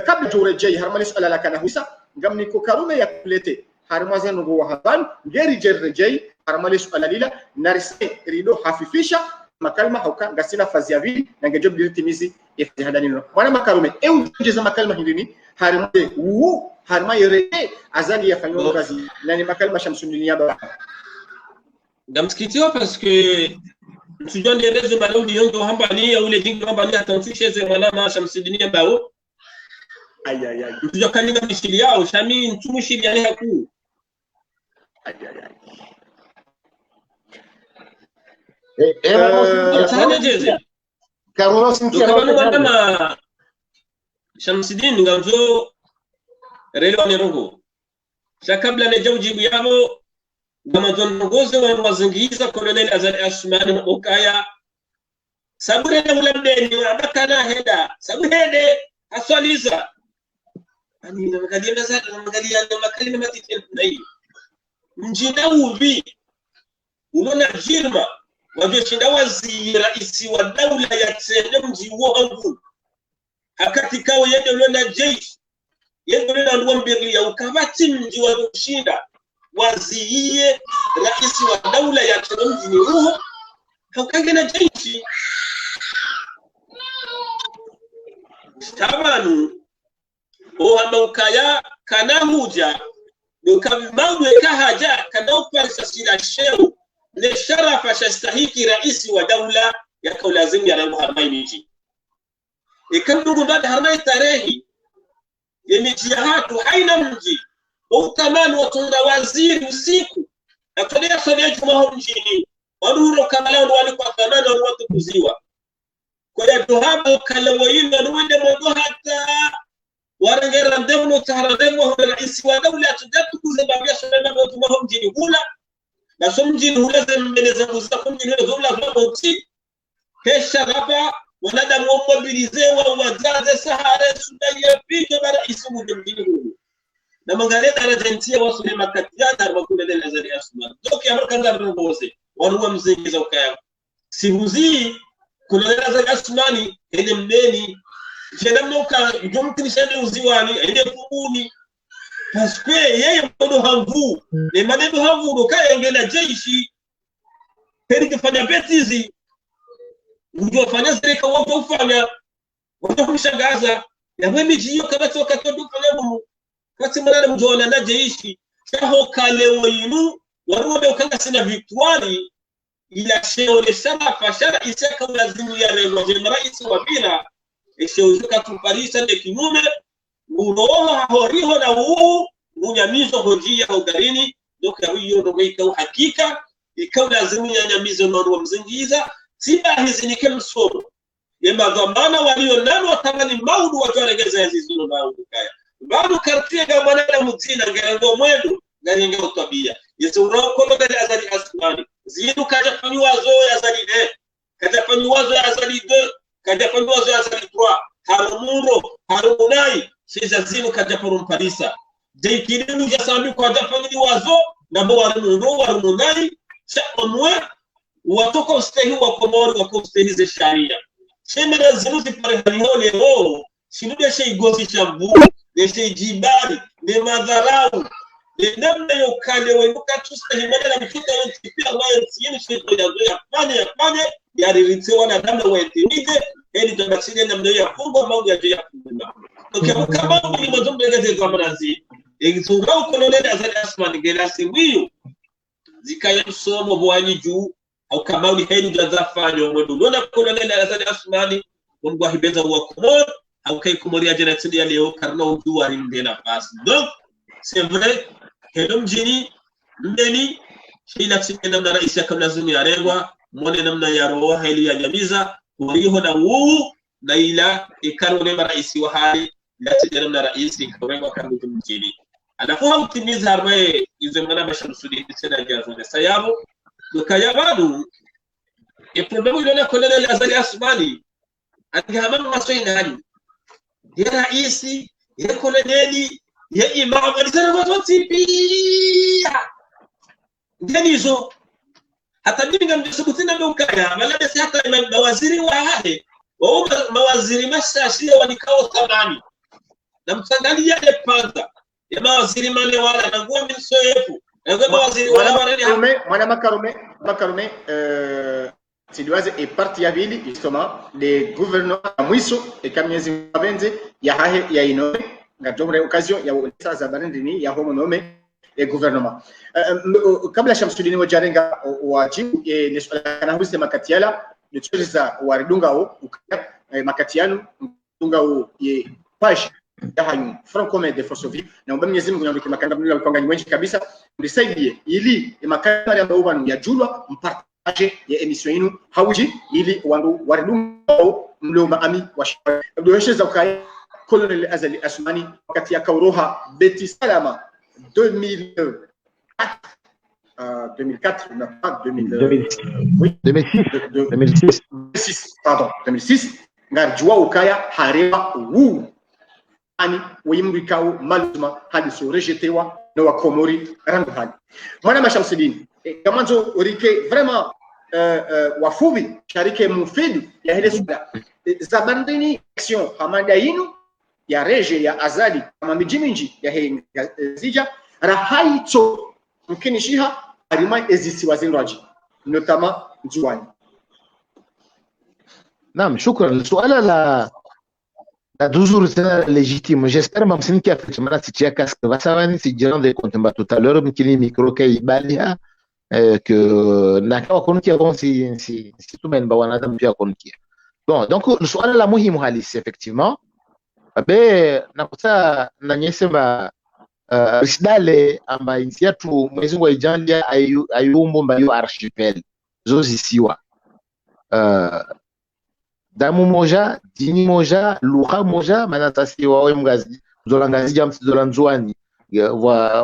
kabla jorejei harmani suala la kana husa ngamni ko karume ya kulete harmazen ngo wahaban ngeri jerejei harmani suala lila narise rido hafifisha makalma hauka ngasina fazi ya vili na ngejob dilitimizi iftihadanino wana makarume ujeza makalma hindini harmani harma yere azali yafanyo kazi nani makalma Shamsuddin yaba gamskitio parce que Sujan des réseaux malou dion do hambali ya ule jingi hambali atantu chez mwana Shamsuddin yabao aïe ndio kanina mishili yao shami ntumushili yani haku aïe sanejeze Carlos kama Shamsuddin ngamzo relo nerongo kabla na jawjibu yabo kama tongoze wa mazingiza Colonel Azali Asmani Okaya sabure na ulabdeni abakana heda sabuhede aswaliza ani na magalia nazata na magalia na makalima matitendo na hiyo mjinda ubi unaona jirma wajua shinda wazi rais wa daula ya tsende mji wangu hakati kao yende unaona jeshi yende unaona nduwa mbili ya ukabati mji wa kushinda waziye rais wa daula ya mjini huo haukange na jeshi tabanu Ukaya kana huja nukabimangwe kahaja kana uparisa sila sheu le sharafa shastahiki raisi wa daula ya kaulazimu ya ramu harmai miji ikandugu bada harmai tarehi ya miji ya hatu haina mji utamanu watunda waziri usiku na kudea sodia jumaho mjini waduro kamala wali kwa kamana watu kuziwa kwa ya duhabu kalawa ilo nuwende mogo hata warengera ndemno taharademo wa rais wa dawla tudatu kuzababia shana na tumo mjini hula na so mjini hula zemeleza kuza mjini hula zola kwa mti kesha hapa wanadamu mobilize wa wazaze sahara sudania pigo bara isumu mjini hula na mangaleta Argentina wasule makatiana wakule na zari asma doki amkanga mbose wanuwa mzingiza ukaya sihuzi kulala zari asmani ene mdeni jena mnoka jomkini shende uziwani ene fumuni paskwe yeye mbodo hamvu ne maneno hamvu doka engela jeshi heri kufanya betizi ujua fanya serika wote ufanya wote kumshangaza ya wewe jiyo kabati wakati kufanya mumu kati mwana mjona na jeshi shaho kale winu warode ukanga sina victoire ila sheole sana fashara isaka lazimu ya rego je rais wa bila isheuzuka tuparisa de kimume uroha horiho na unyamizo hojia ugarini doka hiyo ndo ikawa hakika ikawa lazimu ya nyamizo ndo mzingiza siba hizi ni kemsomo yema dhamana walio nalo watamani maudu watoregeza hizo ndo maudu kaya bado kartie ga manana muzina ngendo mwedu ngenge utabia yesu uroko ndo azali asmani zinu kaja fanywa zo ya azali de kaja fanywa zo ya azali de kaja fanywa zo ya azali 3 harumundo harumunai shiza zinu kaja parum parisa de kidinu ya sambi kwa fanywa zo nabo warumundo warumunai cha omwe watoko ustehi wa komori wa ustehi ze sharia shemera zinu zipare halione o shinude shay gosi chambu deshe jibali ne madharau ne namna yokale wenuka tustahimana na mfika yote pia wao siyeni shito ya fanye ya rilitsewa na namna waetimide ili tabasile namna ya fungo mambo ya fungo kama ni mazombe gaze kwa marazi egitunga ukololele azali asmani gelasi wiyo zikaya somo bwani juu au kama ni heri jazafanyo mwedu nona kololele azali asmani mungu ahibeza wa komor au kai kumoria jana tsidi ya leo karna uduwa ringena pass donc c'est vrai que l'homme jini ndeni shila tsinda na rais ya kabla zuni ya rengwa mwone namna ya roho hili ya jamiza uriho na wuu na ila ikaro nema raisi wa hali la tsinda namna raisi ikarengwa karna mjini anafuha utimiza harmae izemana mashamsudi kisena jazone sayabo nukayabadu problemu ilona kolele azali asmani atihamama maswai nani ya raisi ya koloneli ya imam alisema watu tipia ndenizo hata mimi ngamsubutina ndo kaya malada si hata mawaziri wa hade wao mawaziri mashashia wanikao thamani na mtangalia ya panda ya mawaziri mane wala na ngua msoefu na ngua mawaziri wala mwana makarume Sidiwaze est parti ya vili justement les gouverneurs à Mwiso et Kamiezi Mabenze ya hahe ya inome ngatomre occasion ya ulisa za barindini ya homo nome et gouvernement kabla Shamsudini wajarenga wajibu na huse makatiala nicheza waridunga ukaya makatiano dunga ye page ya hanyu front commun des forces vives na mbamnyezi Mungu nyanduki makanga mlila upanga nywenji kabisa ndisaidie ili makanga ya mbawanu ya julwa mpaka ya emission yenu hauji ili wandu waridunga mloma ami wa dosheza ukaya Colonel Azali Asmani wakati ya kauroha Beti Salama 2004 2004 na pas 2006 pardon 2006 ngarjua ukaya harewa ani wimrikao maluma hadi so rejetewa na wakomori rangu hadi mwana mashamsidini kamanzo orike vraiment wafubi sharike mufidi ya hele suda zabandini action hamada yinu ya reje ya azali kama mijiminji ya he zija rahaito mkinishiha alima ezisi wazinraji notamment njuani. Naam, shukran. Suala la toujours légitime. J'espère même si qui a fait mana si tia casque va savoir si je de compte tout à l'heure mkini micro kay balia que nakawa konki avant si tout men bawana tam pia konki. Bon, donc suala la muhimu halisi effectivement abe nakuta nanyesema risidale amba insi yetu Mwenyezi Mungu aijalia ayumbo mbayo archipel zozisiwa damu moja, dini moja, lugha moja, manatasi wawe zola ngazija mzola nzuani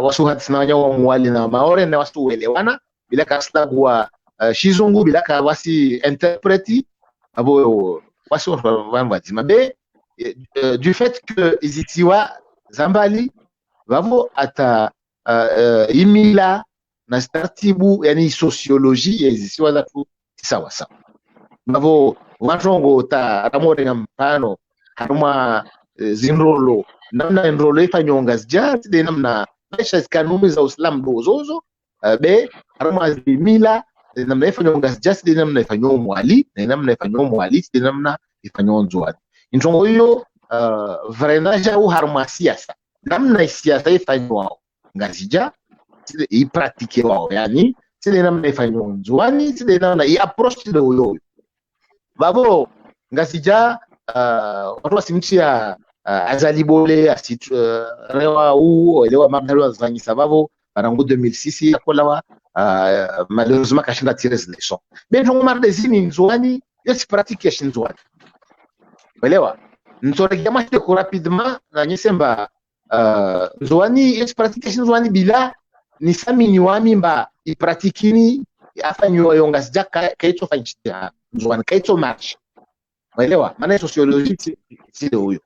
wasu hatsina wanyawa mwali na maore na wasu uelewana bila kasla kwa shizungu bila ka wasi interpreti abo wasu wanwatima be du fait que izitiwa zambali vavo ata imila na startibu yani sociologie izitiwa zatu sawa sawa vavo wanjongo ta ramore ngampano haruma zinrolo namna enrolo ifanyonga zijati de namna maisha kanuni za Uislamu dozozo be haruma zimila namna ifanyonga zijati de namna ifanyonga mwali na namna ifanyonga mwali de namna ifanyonga nzwati injongo hiyo vrenaja u haruma siasa namna siasa ifanywa ngazija i pratique wao yani sile namna ifanywa nzwani sile namna i approach de huyo babo ngazija watu wasimtia azali bole asitu rewa u elewa magalo zangi sababu barangu 2006 yakolawa malheureusement kashinda tires leçon mais on mar desini nzwani yesi pratique ya nzwani elewa nsorege mashte ko rapidement na nyesemba nzwani yesi pratique ya nzwani bila ni samini wami mba i pratikini afanywa yonga sijaka kaito fanchita nzwani kaito match elewa maana sociologie sile huyo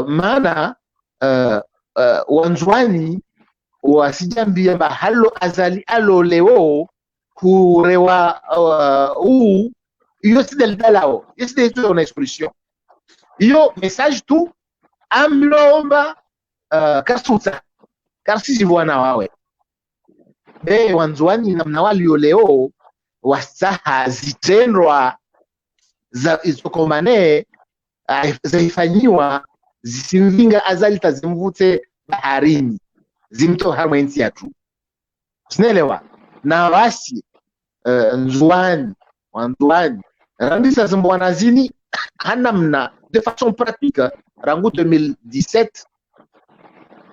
maana wanzwani wasijambia ba halo azali alo leo kurewa iyo sile dalao iyo sile tu na expression iyo message tu amlomba kasuta karsi bwana wawe be wanzwani namna walio leo wasaha zitendwa za izokomane zaifanyiwa zisimvinga azali tazimvute baharini zimto harma inti yatu sinelewa na wasi nzwani wanzwani randisa zimbwana zini hanamna de façon pratique rangu 2017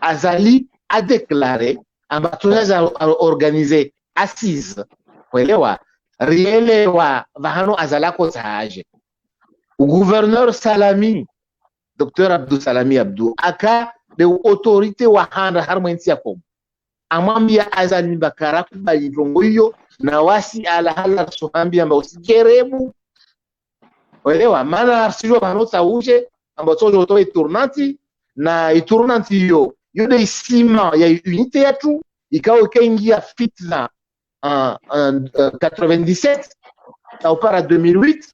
azali a déclaré ambatoneza organiser assise kuelewa rielewa vahano azalako sahaje gouverneur Salami Dr Abdou Salami Abdou aka de autorité wa handa harmwensi yakom amwambia azali bakara kubali jongo hiyo na wasi ala hala sohambia amba usijerebu kuelewa maana sio vahano sauje amba tojo to tournanti na tournanti hiyo yode isima ya unité yatu ikao kaingia fitna en 97 au para 2008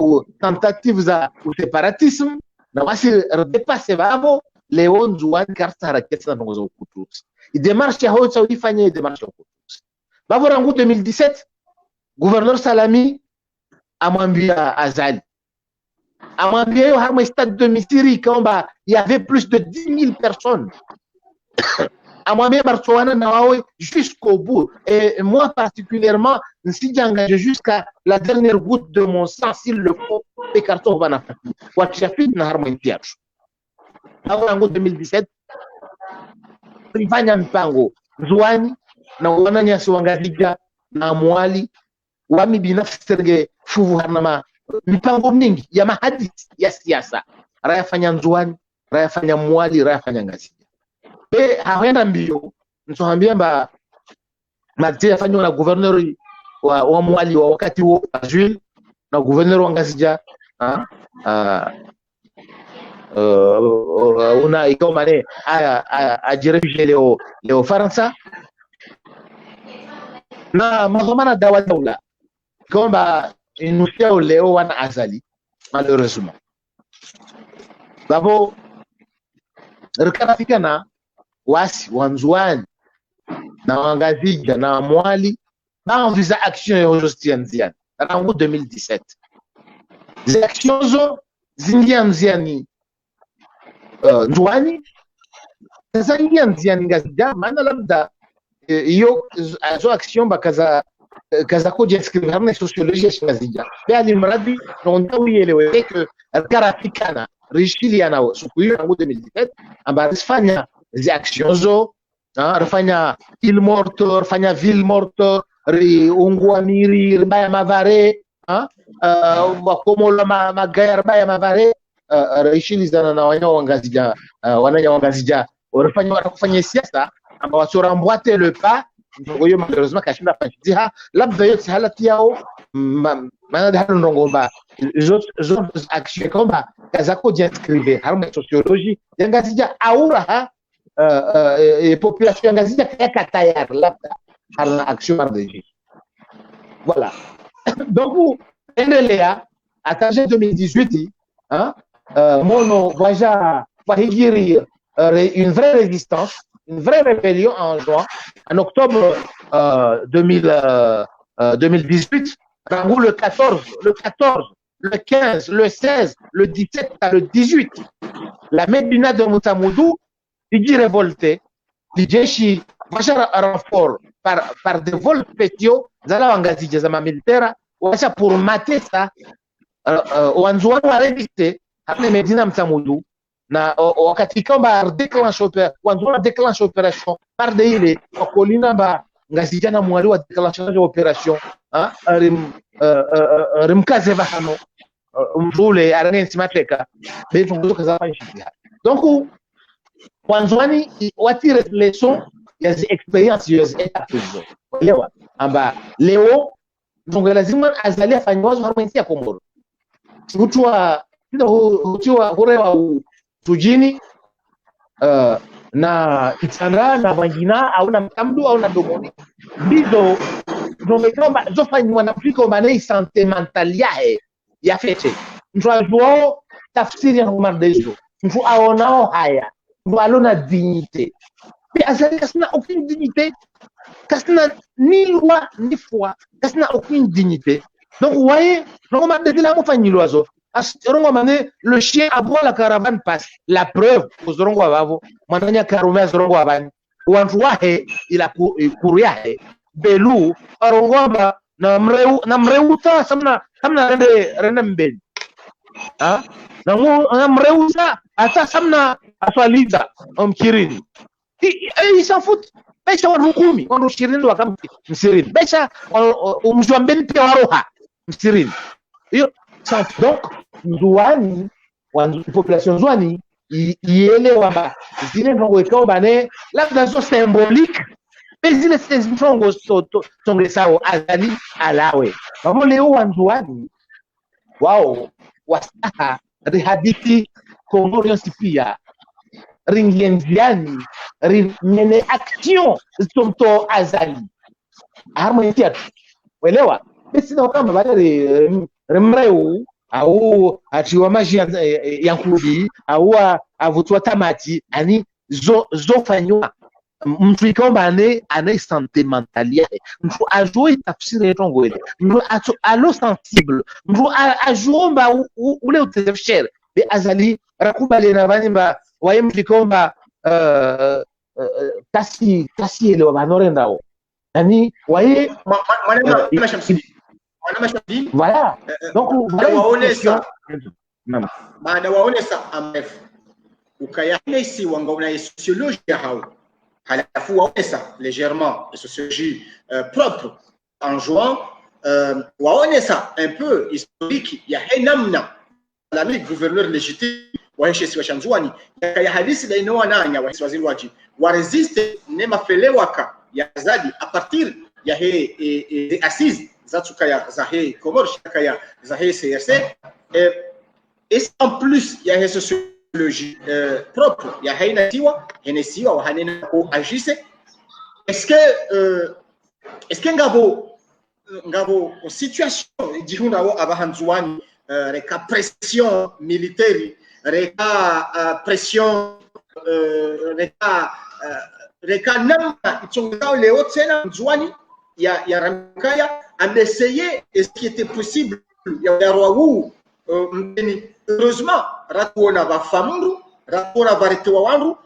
aux tentatives za separatisme na wasi redepase babo leo nzuani karta harakati na nongoza ukutusi idemarche hao cha ifanye idemarche ukutusi babo rangu 2017 gouverneur Salami amwambia azali amwambia yo harma stade de Misiri kwamba il y avait plus de 10 000 personnes amwambia Barcelona na wawe jusqu'au bout et moi particulièrement si j'engage jusqu'à la dernière goutte de mon sang s'il le faut les cartons vont faire wachafid na harma intiacho avant 2017 tulifanya mpango nzwani na wananya siwangazija na mwali wami binafsi serge fuvu harma mipango mingi ya mahadisi ya siasa raya fanya nzwani raya fanya mwali raya fanya ngazija be haenda mbio nsoambia mba mati afanywa na gouverneur wa mwali wa wakati huo Jules na gouverneur wa ngazija una ikomane ajirefugee leo Faransa na mazomana dawa daula kwamba inusia leo wana azali malheureusement babo rikanafikana wasi wanzwani na wangazija na mwali baanvisa action ya hojostia nziani rangu 2017 zi action zo zingia nziani nzwani zingia nziani ngazija maana labda iyo zo action bakaza koja inscrire harna sociologie shingazija bali mradi nondawi elewe que karafikana rishili yana sukuyo rangu 2017 amba risfanya zi action zo rifanya il morto rifanya ville morto ri ungua miri ribaya mavare wakomola magaya ribaya mavare raishilizana na wanawangazija wanafanya siasa ambao wasorambwate le pas ndio hiyo malheureusement kashinda fanyiziha labda yote halati yao maana hano ndongomba zo action komba kazako jinscrire harma sociologie yangazija aura population yangazija kaya tayar labda harna action mardeji voilà donc endelea attaché 2018 hein mono vaja fahigiri une vraie résistance, une vraie rébellion en juin, en octobre 2018, Rangou le 14, le 15, le 16, le 17, le 18. La Médina de Moutamoudou, il dit révolté, il dit vaja renfort par des vols spéciaux, zala wangazi jazama militaire, wacha pour mater ça, wanzuan wa résisté, après Médina Moutamoudou, na wakati kamba déclenche opération par de ile wakolina ba ngazijana mwali wa déclenchage opération rimkaze bahano mbule arangensi mateka befu ngoka za fanshi donc wanzwani watire leçon ya experience yoz etatuzo lewa amba leo donc lazima azali afanywazo harmensi ya Komoro hutwa hurewa tujini na Kitanda na Wangina au na Mtamdu au na Domoni bizo zomekamba zofanywa na Afrika manei santé mentale yae ya fete mtu ajuo tafsiri ya kumardejo mtu aonao haya mtu alona dignité mais azali kasina aucune dignité kasina ni loi ni foi kasina aucune dignité donc vous voyez donc mardejo la mfanyilwazo le chien aboie la caravane passe. La preuve, aux Rongo Bavo, Manania Karumez Rongo Aban, Wantuahe, il a couru, Belou, Arongomba, Namreuta, Samna Renemben. Ah, Namreuta, Ata Samna, Aswaliza, Kirin. Ils s'en foutent. Becha Wanukumi, on Shirin Wakam, Sirin. Becha, Mjamben Piaroha, Sirin. Donc, Nzwani, population Nzwani, ielewa ba zile ndongo ikawa bane labda zo symbolique mais zile ndongo songe sawo azali alawe bamo leo Wanzwani wao wasaha rehaditi Komoro pia ringenziani rimene action zomto azali harmonia welewa basi na kama bale remreu au atiwa maji ya kubi au avutwa tamati ani zofanywa mtu ikomba ane santé mentale mtu ajoi tafsiri yetongo ile mtu alo sensible mtu ajomba ule utefshere be azali rakubali na bani ba waye mlikomba kasi ile wanorendao ani waye voilà donc waonesa amef ukayahisi wangauna sociologie hao halafu waonesa légèrement la sociologie propre en jouant waonesa un peu historique ya henamna l'ami gouverneur légitime wa heshesi wa Shanzwani ya hadisi da inoa nanya wa waziri waji wa resiste nema felewaka ya zadi à partir ya he assise Zatsukaya Zahe Komor Shakaya Zahe CRC et en plus il y a une sociologie propre il y a Hainatiwa Henesiwa ou Hanena ko agisse est-ce que ngabo situation dihuna wa abahanzwani reka pression militaire reka pression reka namna ichongao leo tena nzwani ya Ramkaya a essayé ce qui était possible ya Rwawu heureusement ratuona bafamundu ratuona baretewa wandu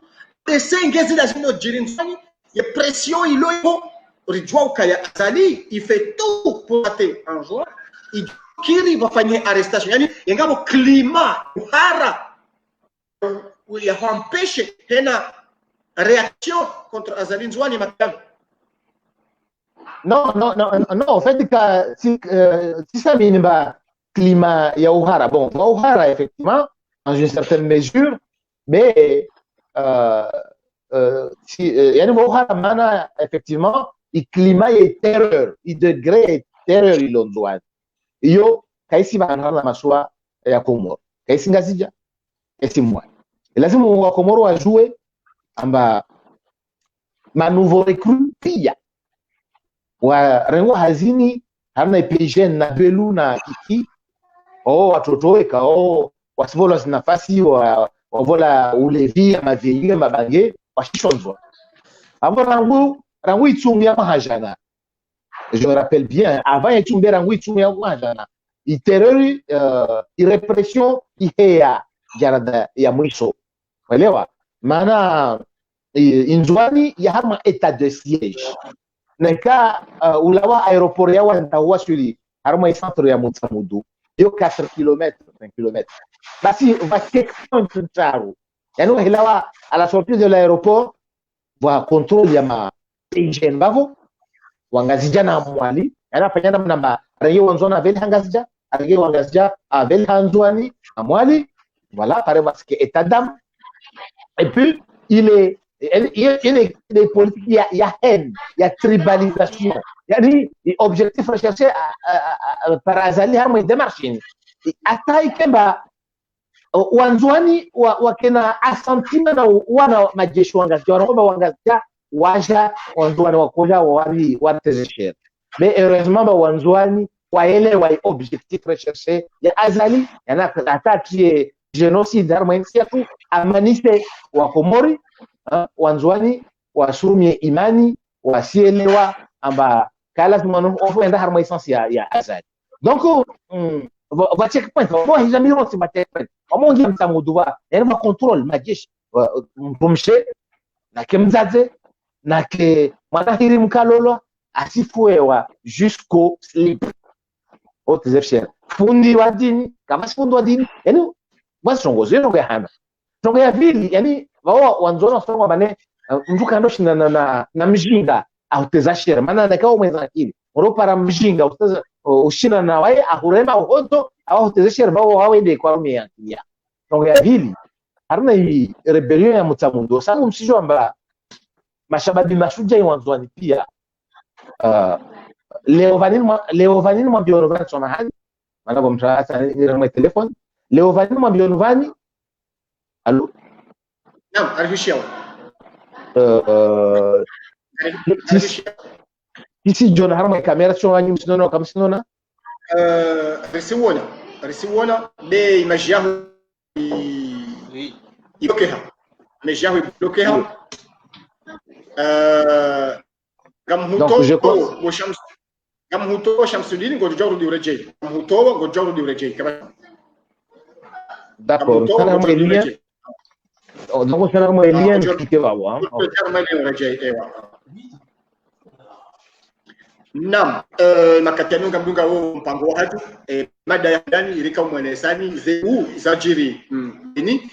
essaye ngezi la zino jirinzani ya pression ilo rijwa ukaya azali il fait tout pour ater en juin il kiri bafanye arrestation yani yangabo climat hara ya empêcher tena réaction contre Azali Nzwani madame. Non, en fait, si ça minimum climat ya uhara, bon, uhara effectivement, dans une certaine mesure, mais effectivement, il climat est terreur, il degré est terreur, il en doit. Yo, kaisi bahana na maswa ya Komoro, kaisi ngazija, kaisi mwa. Lazima wa Komoro wajue amba ma nouveau recrut pia wa rengo hazini harna ipegen na belu na kiki watoto weka wasivola nafasi wavola ulevi maviile mabange washishonzwa avant rangu itumbi ya mahajana. Je me rappelle bien, avant itumbi rangu itumbi ya mahajana iterrori irepression ihea jarada ya mwisho elewa maana inzwani ya harma état de siège neka ulawa aéroport ya wanda wasuli harma centre ya Mutsamudu yo 4 km 5 km basi va checkpoint ntaro yani wahilawa à la sortie de l'aéroport wa contrôle ya ma agent bavo wangazija na mwali yana fanyana namba rangi wanzona vile hangazija rangi wangazija vile hanzwani amwali voilà pare parce que état d'âme et puis il est des politiques, il y a haine, il y a tribalisation. Il y a des objectifs recherchés par Azali, il y a des démarches. Atai kemba, wanzwani wakena asantima na wana majeshi wangazia, wanaomba wangazia, waja wanzwani wakoja wawari watezesher. Mais heureusement, wanzwani waelewa objectifs recherchés ya Azali, yana ataki génocide harmonia tu amanise wa Komori wanzwani wasumie imani wasielewa amba kala tumano ofenda harma essence ya Azali. Donc va checkpoint bon hijami on se va checkpoint omongi mtamuduva yani va control majeshi mtumshe na kemzaze na ke mwanahiri mkalolo asifuewa jusqu'au slip otezefsher fundi wa dini kama fundi wa dini yani basi songozo ya hana songo ya vili yani wao wanzona songo bane mvuka ndo shinda na mjinga autezashira maana nakao mwenza akili oro para mjinga uteza ushina na wae ahurema uhoto au utezashira wao wawende kwa rumi ya akili songo ya vili haruna hii rebellion ya Mutamundo sasa msijo amba mashababi mashuja wanzwani pia leo vanini mwambio rovani soma hadi maana bomtrasa ni telefoni leo vanini mwambio rovani allo naam arifishia sisi John harma kamera sio nyuma sinono kama sinona risiwona be image yao ilokeha image yao ilokeha gamhuto Shamsuddin ngo jawru di urejei gamhuto ngo jawru di urejei kaba d'accord sana mo lien donc sana mo lien ki va nam makatiano ngamdunga wo mpango wa hatu mada ya ndani ilika mwenesani zeu zajiri ini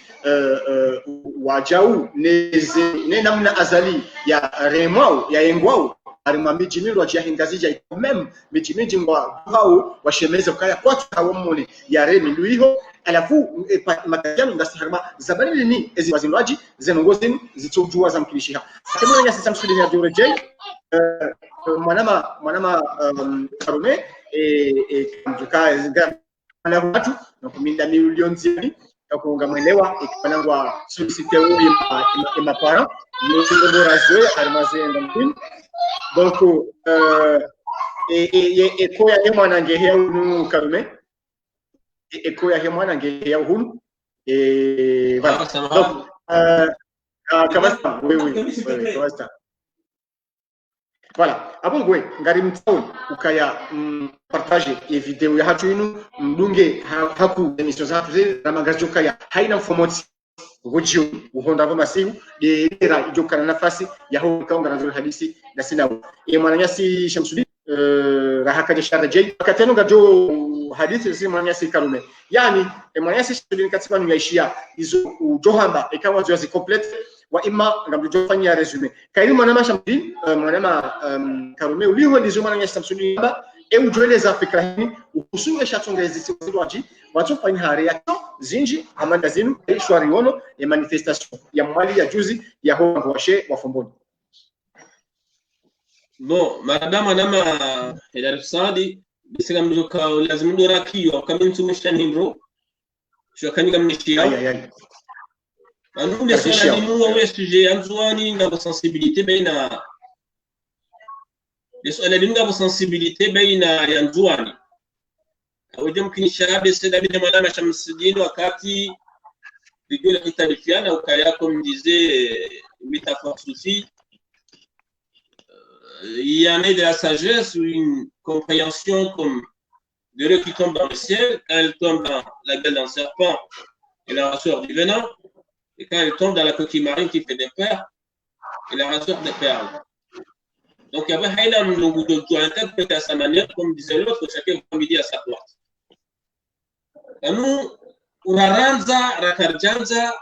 wajau ne namna azali ya remau ya engwau arima mijimiro ya hingazija même mijimiji ngwa hao washemeza kaya kwa tawamone ya remi luiho alafu makatiano ngasi harma zabani ni ezi wazinwaji zenongozini zitujua za mkilishiha kama nyasi Shamsuddin ya Durejei mwanama Karume mjuka zinga na watu na kuminda milioni zili na kuunga mwelewa ikipanangwa solicite huyu mapara ndio razwe armazenga mpini donc eko ya mwana ngehea unu Karume eko ya mwana ngehea unu voilà donc kabasta oui kabasta voilà abongwe ngari mtao ukaya partage ya video ya hatu inu mdunge haku emission zatu zile na magazo kaya haina mfomoti gojiu uhonda kwa masihu dera ijokana nafasi ya ho kaunga na hadisi na sina mwananyasi Shamsuddin rahaka jashara jay kateno gajo hadithi si mwananyasi Karume yani mwananyasi Shamsuddin katika nimeishia hizo ujohamba ikawa zoezi complete wa imma ngamjofanya resume kaili mwanama Shamsuddin mwanama Karume uliho ndizo mwananyasi Shamsuddin ujueleza fikra hii ukusue shatongelezi siwaji watu fanya reaction zinji amanda zinu ishwari wono ya manifestation ya mwali ya juzi ya ho washe wa Fomboni. Bon, madame anama Hilal Sadi bisika mjoka lazima ndorakiyo kama mtumisha nindro shokani mnishia anu swala ni muwe sujet anzwani ngabo sensibilité baina swala ni ngabo sensibilité baina ya anzwani awje mkini shabe seda bin madame Shamsuddin wakati rigole kitalifiana ukayako mdize métaphore souci. Il y en a de la sagesse ou une compréhension comme de l'eau qui tombe dans le ciel, quand elle tombe dans la gueule d'un serpent et la rassure du venin, et quand elle tombe dans la coquille marine qui fait des perles et la rassure des perles. Donc il y avait Haïlam de interpréter à sa manière, comme disait l'autre, chacun va midi à sa place. Et nous, Uraranza, Rakarjanza,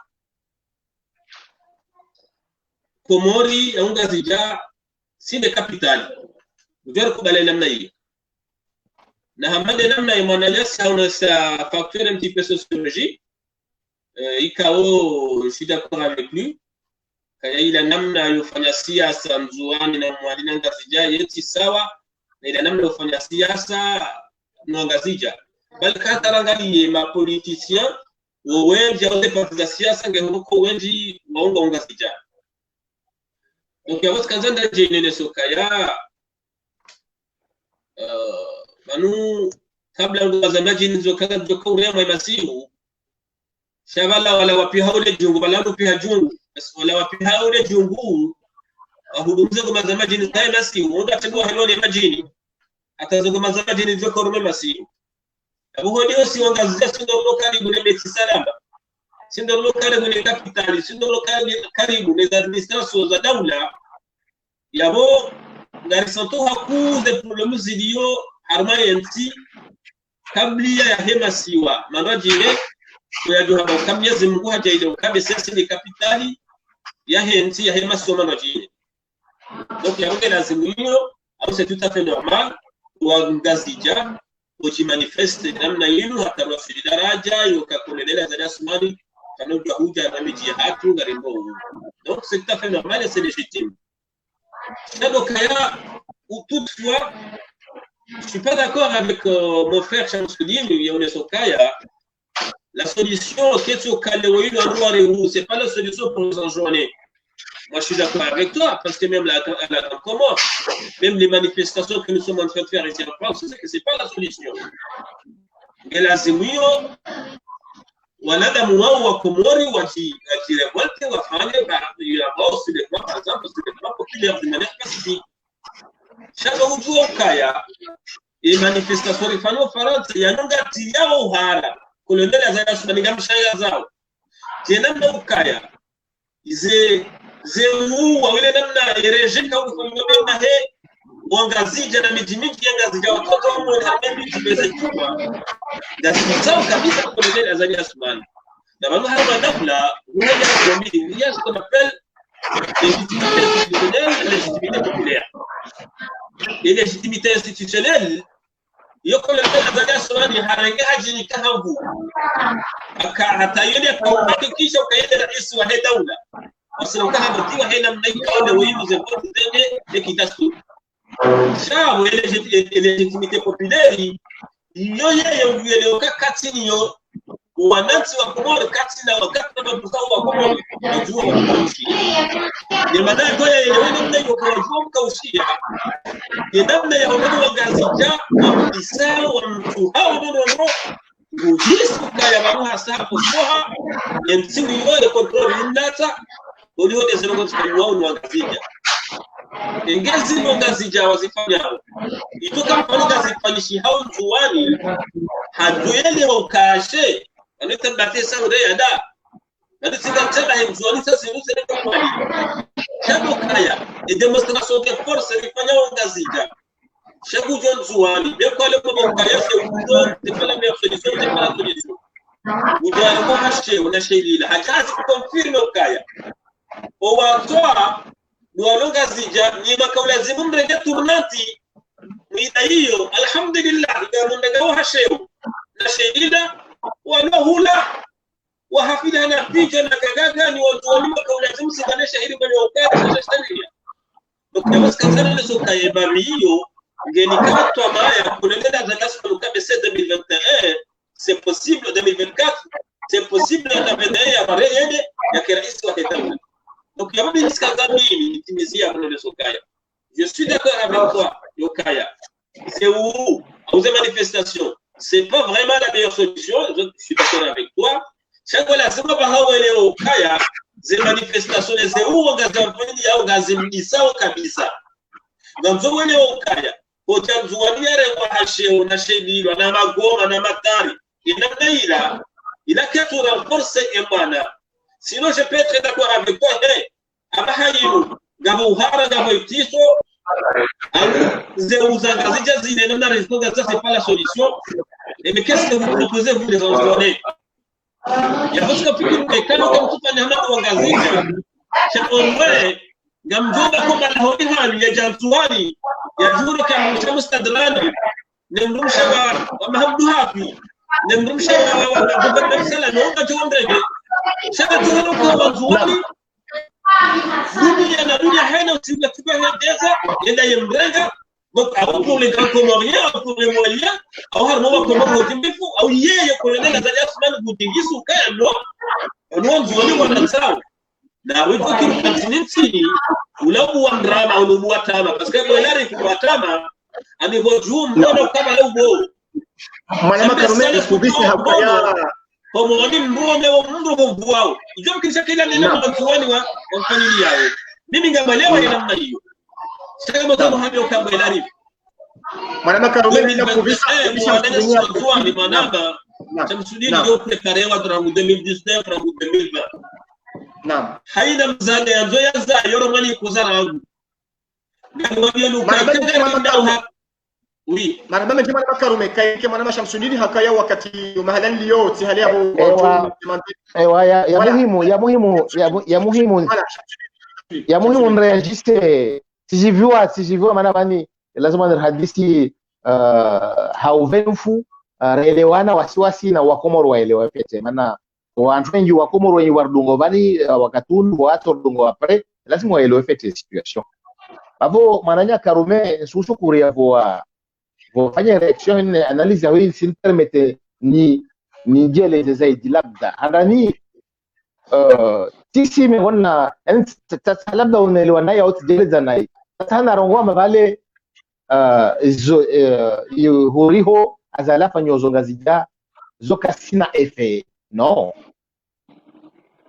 Komori, et Ungazija, si de capitale ndio kubale namna hiyo na hamade namna imanalesa unasa facteur un petit peu sociologique ikao je suis d'accord avec lui kaya ila namna yofanya siasa mzuani na mwalina ngazija yeti sawa na ila namna yofanya siasa no ngazija bali katarangalie ma politiciens wengi au parti za siasa ngeko wengi waunga ngazija. Donc il y a votre candidat d'ingénieur sokaya manu kabla ngazamaji nizokana dokore mai masihu shavala wala wapi haule jungu bala wapi hajungu wala wapi haule jungu ahudumze kwa mazamaji ni kai masihu ndio atendwa halone majini atazoga mazamaji ni dokore masihu abo ndio si wangazia sindo lokali gune beti salama sindo lokale gune kapitali sindo lokale karibu na administration za daula yabo ngarisanto hakuze problemu ziliyo harmayensi kabla ya hema siwa manajire kuyajua kabla zimgu hajaile ukabe sasa ni kapitali ya henti ya hema siwa manajire. Donc yabo lazima hiyo au c'est tout à fait normal wa ngazija uchi manifeste namna yenu hata wasili daraja yokakolela za dasmani kanodi huja na miji hatu ngarimbo. Donc c'est tout à fait normal et c'est légitime. Donc toutefois je suis pas d'accord avec mon frère Shamsuddin la solution c'est pas la solution pour nous enjourner. Moi je suis d'accord avec toi parce que même la comment même les manifestations que nous sommes en train de faire ici en France c'est pas la solution. Et la zimio wanadamu wao wa Komori wakirevolte wafanye yao sur les plans par exemple sur les plans populaires de manière pacifique. Chaque ujua ukaya et manifestation ifanywa France yanonga tiyao uhara kolonela za Yasmani mshaya zao tena na ukaya ize zeu wale namna erejeka kufanywa na he wangazija na miji mingi yangazija watoto wao na mimi tubeze kwa ndio kabisa kolonela za Yasmani na bado hapa dafla moja kwa mbili ya ce qu'on appelle légitimité institutionnelle et légitimité populaire. Et légitimité institutionnelle yokolekana za Yasmani haranga hajini kahangu akatayoni akahakikisha ukaenda rais wa daula wasilikuwa habatiwa hena mnaika wale wao zekote zenge ekitasu shabu légitimité populaire iyo yeye uelewa katini yo wananchi wa Komori kati na wakati na mtao wa Komori ndio wanaishi ni madai kwa yeye ndio kwa kaushia ni namna ya wao wangazija na isao wa mtu hao ndio kujisikia kaya bana hasa kwa yemtini wale control data ndio desero kwa wao ni wangazija ingezi wangazija wasifanya itoka mfano kazifanyishi hao mtuani haduele ukashe anatabate sawa yada ndio singataka hemzuani sasa ndio kwa shabu kaya et démonstration de force ifanya wangazija shabu John Zuani bien kwa le kwa kaya c'est pas la meilleure solution c'est pas la solution ujana kwa hashe unashailila hatazi confirme kaya o watoa ni walongazija ni makaulazimu mrejea turnanti وإذا هيو الحمد لله إذا من نجوا هشيو نشيدا ونهولا وحفيدها نفيجا نكاكا نوجواني وكونا تمسي كان شهير من يوكا نشتري بس كثير نسوكا يباميو جاني كاتو مايا كنا ندا زكاس كلوكا بس 2021 c'est possible 2024 c'est possible na بداية barede ya kirais wa Kenya donc il y a même des scandales mimi Tunisia pour le Sokaya je suis d'accord avec toi Yokaya c'est où aux manifestations c'est pas vraiment la meilleure solution je suis d'accord avec toi chaque fois là c'est pas par où elle est Yokaya ces manifestations c'est où on gaza mpeni ya ngazimisa kabisa donc zo wale Yokaya Otanzuaniere wa hasheo na shedilo na magoma na matari inamna il a qu'à tout renforcer Emana sinon je peux être d'accord avec toi hey abahayiru gabuhara gaboitiso Zéouzangazija zine na raison ça c'est pas la solution et mais qu'est-ce que vous proposez vous les Anzouanais il y a votre pique quand comme tout pas na wangazija c'est au moins gamjoba kwa na hodi hali ya Jantuani ya juri kama mstadrani nimrusha wa mahamdu hapi nimrusha wa gubernur sala no ngajondege sasa tunaona kwa Anzouani dunia haina usiku kwa deza yenda yemrenga donc pour les grands comoriens pour les moyens au harmo kwa mambo timbifu au yeye kuendelea za Asman Butingisu kaya no nzoni wanasao na wito kipatiniti ulabu wa drama ulabu wa tama parce que Boilari kwa tama amevojua mmono kama leo Mwanama Karume kubisi hakaya como wani mbone wa mundu mbuao ijo kisha kila neno mwanzoni wa familia yao mimi ngamalewa ya namna hiyo sasa mtoto hapo kwa Boilari Mwanama Karume bila kubisa mwanzoni manamba tamsudini ndio prekarewa durant 2019 durant 2020 naam haina mzade yanzo yaza yoro mali kuzana wangu ngamwambia oui Mwanama Mwanama Karume kaike Mwanama Shamsudini hakaya wakati mahalani leo si hali hapo ya muhimu nreagiste sijivua maana bani lazima nirhadisi hauvenfu reelewana wasiwasi na wakomoro waelewa pete maana wantu wengi wakomoro wengi wardungo bani wakatundu watu wardungo apre lazima waelewe pete situation hapo mananya Karume susu kuria vo fanya reaction analyse hii si permete ni jele zaidi labda andani tisi meona labda unaelewa naye au tijeleza naye sasa narongwa mabale huriho azalafa nyozongazija zoka sina efe no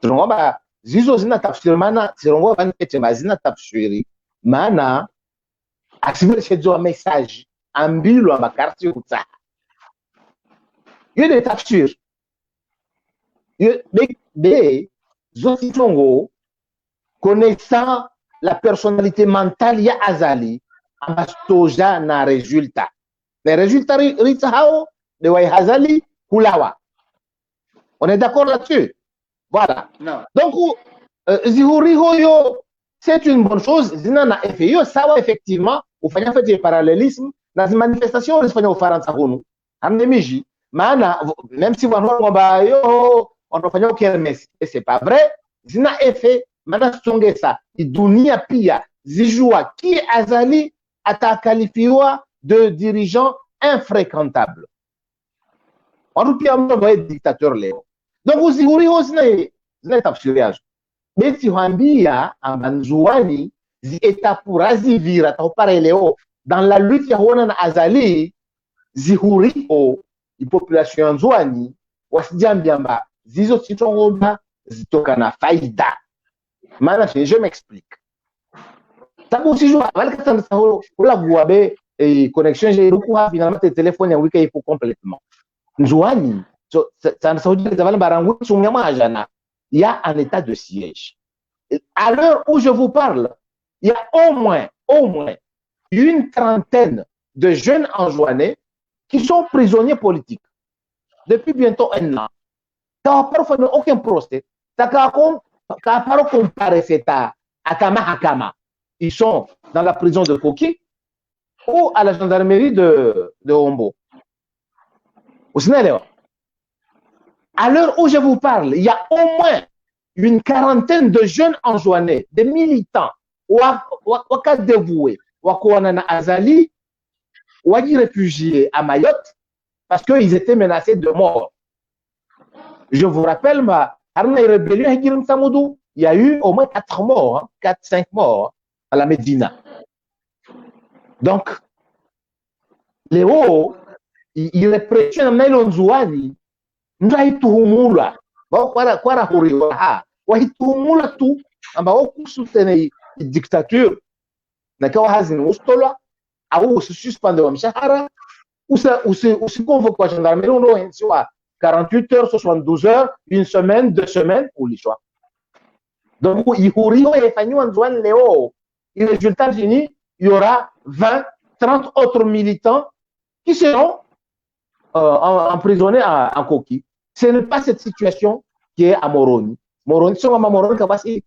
tunongwa zizo zina tafsiri maana zirongwa banete mazina tafsiri maana asibiri shedzo message ambilo amakarti utsa yule tafsiri de Zotitongo, connaissant la personnalité mentale ya Azali, amastoja na résultat. Les résultats ritahao de Wai Azali Kulawa. On est d'accord là-dessus? Voilà. Non. Donc, Zihurihoyo, c'est une bonne chose. Zinana FEO, ça va effectivement, au fait des parallélismes, dans les manifestations, les Espagnols font ça pour nous. Amnémiji. Même si vous avez on va faire kermesse et c'est pas vrai zina effet mana songesa dunia pia zijua qui Azali atakalifiwa de dirigeant infréquentable on pia mmoja dictateur leo donc uzihuri zina tafsiriaje beti huambia Anzouani zi etapurazi vira topare leo dans la lutte ya huona na Azali zihuri population Anzouani wasijambiamba zizo titongomba zitoka na faida maana je m'explique tabu si jour avec ça la guabe et connexion j'ai beaucoup finalement tes téléphones en week-end il faut complètement Nzouani ça ne saudi les avant barangu sunyama jana il y a un état de siège à l'heure où je vous parle il y a au moins une trentaine de jeunes Anzouanais qui sont prisonniers politiques depuis bientôt un an. Aucun procès. Ils sont dans la prison de Koki. ou à la gendarmerie de Hombo. À l'heure où je vous parle, il y a au moins une quarantaine de jeunes enjoignés, des militants, ou dévoués, ou Azali, ou réfugiés à Mayotte, parce qu'ils étaient menacés de mort. Je vous rappelle, il y a eu au moins 4 morts, 4-5 morts à la Médina. Donc, les hauts, ils répressionnent Nzouani, Nzouani, kwara huriwa wahitumula tu ambao kusutene dictature na kawa hazini ustola au ususpende wa mshahara usiconvoque wa gendarmerie on doit soit 48 heures 72 heures une semaine 2 semaines ou les choix donc il huriwa yafanywa Nzouani leo le résultat fini il y aura 20 30 autres militants qui seront emprisonnés en coquille. Ce n'est pas cette situation qui est à Moroni. Moroni, si on a Moroni, on va faire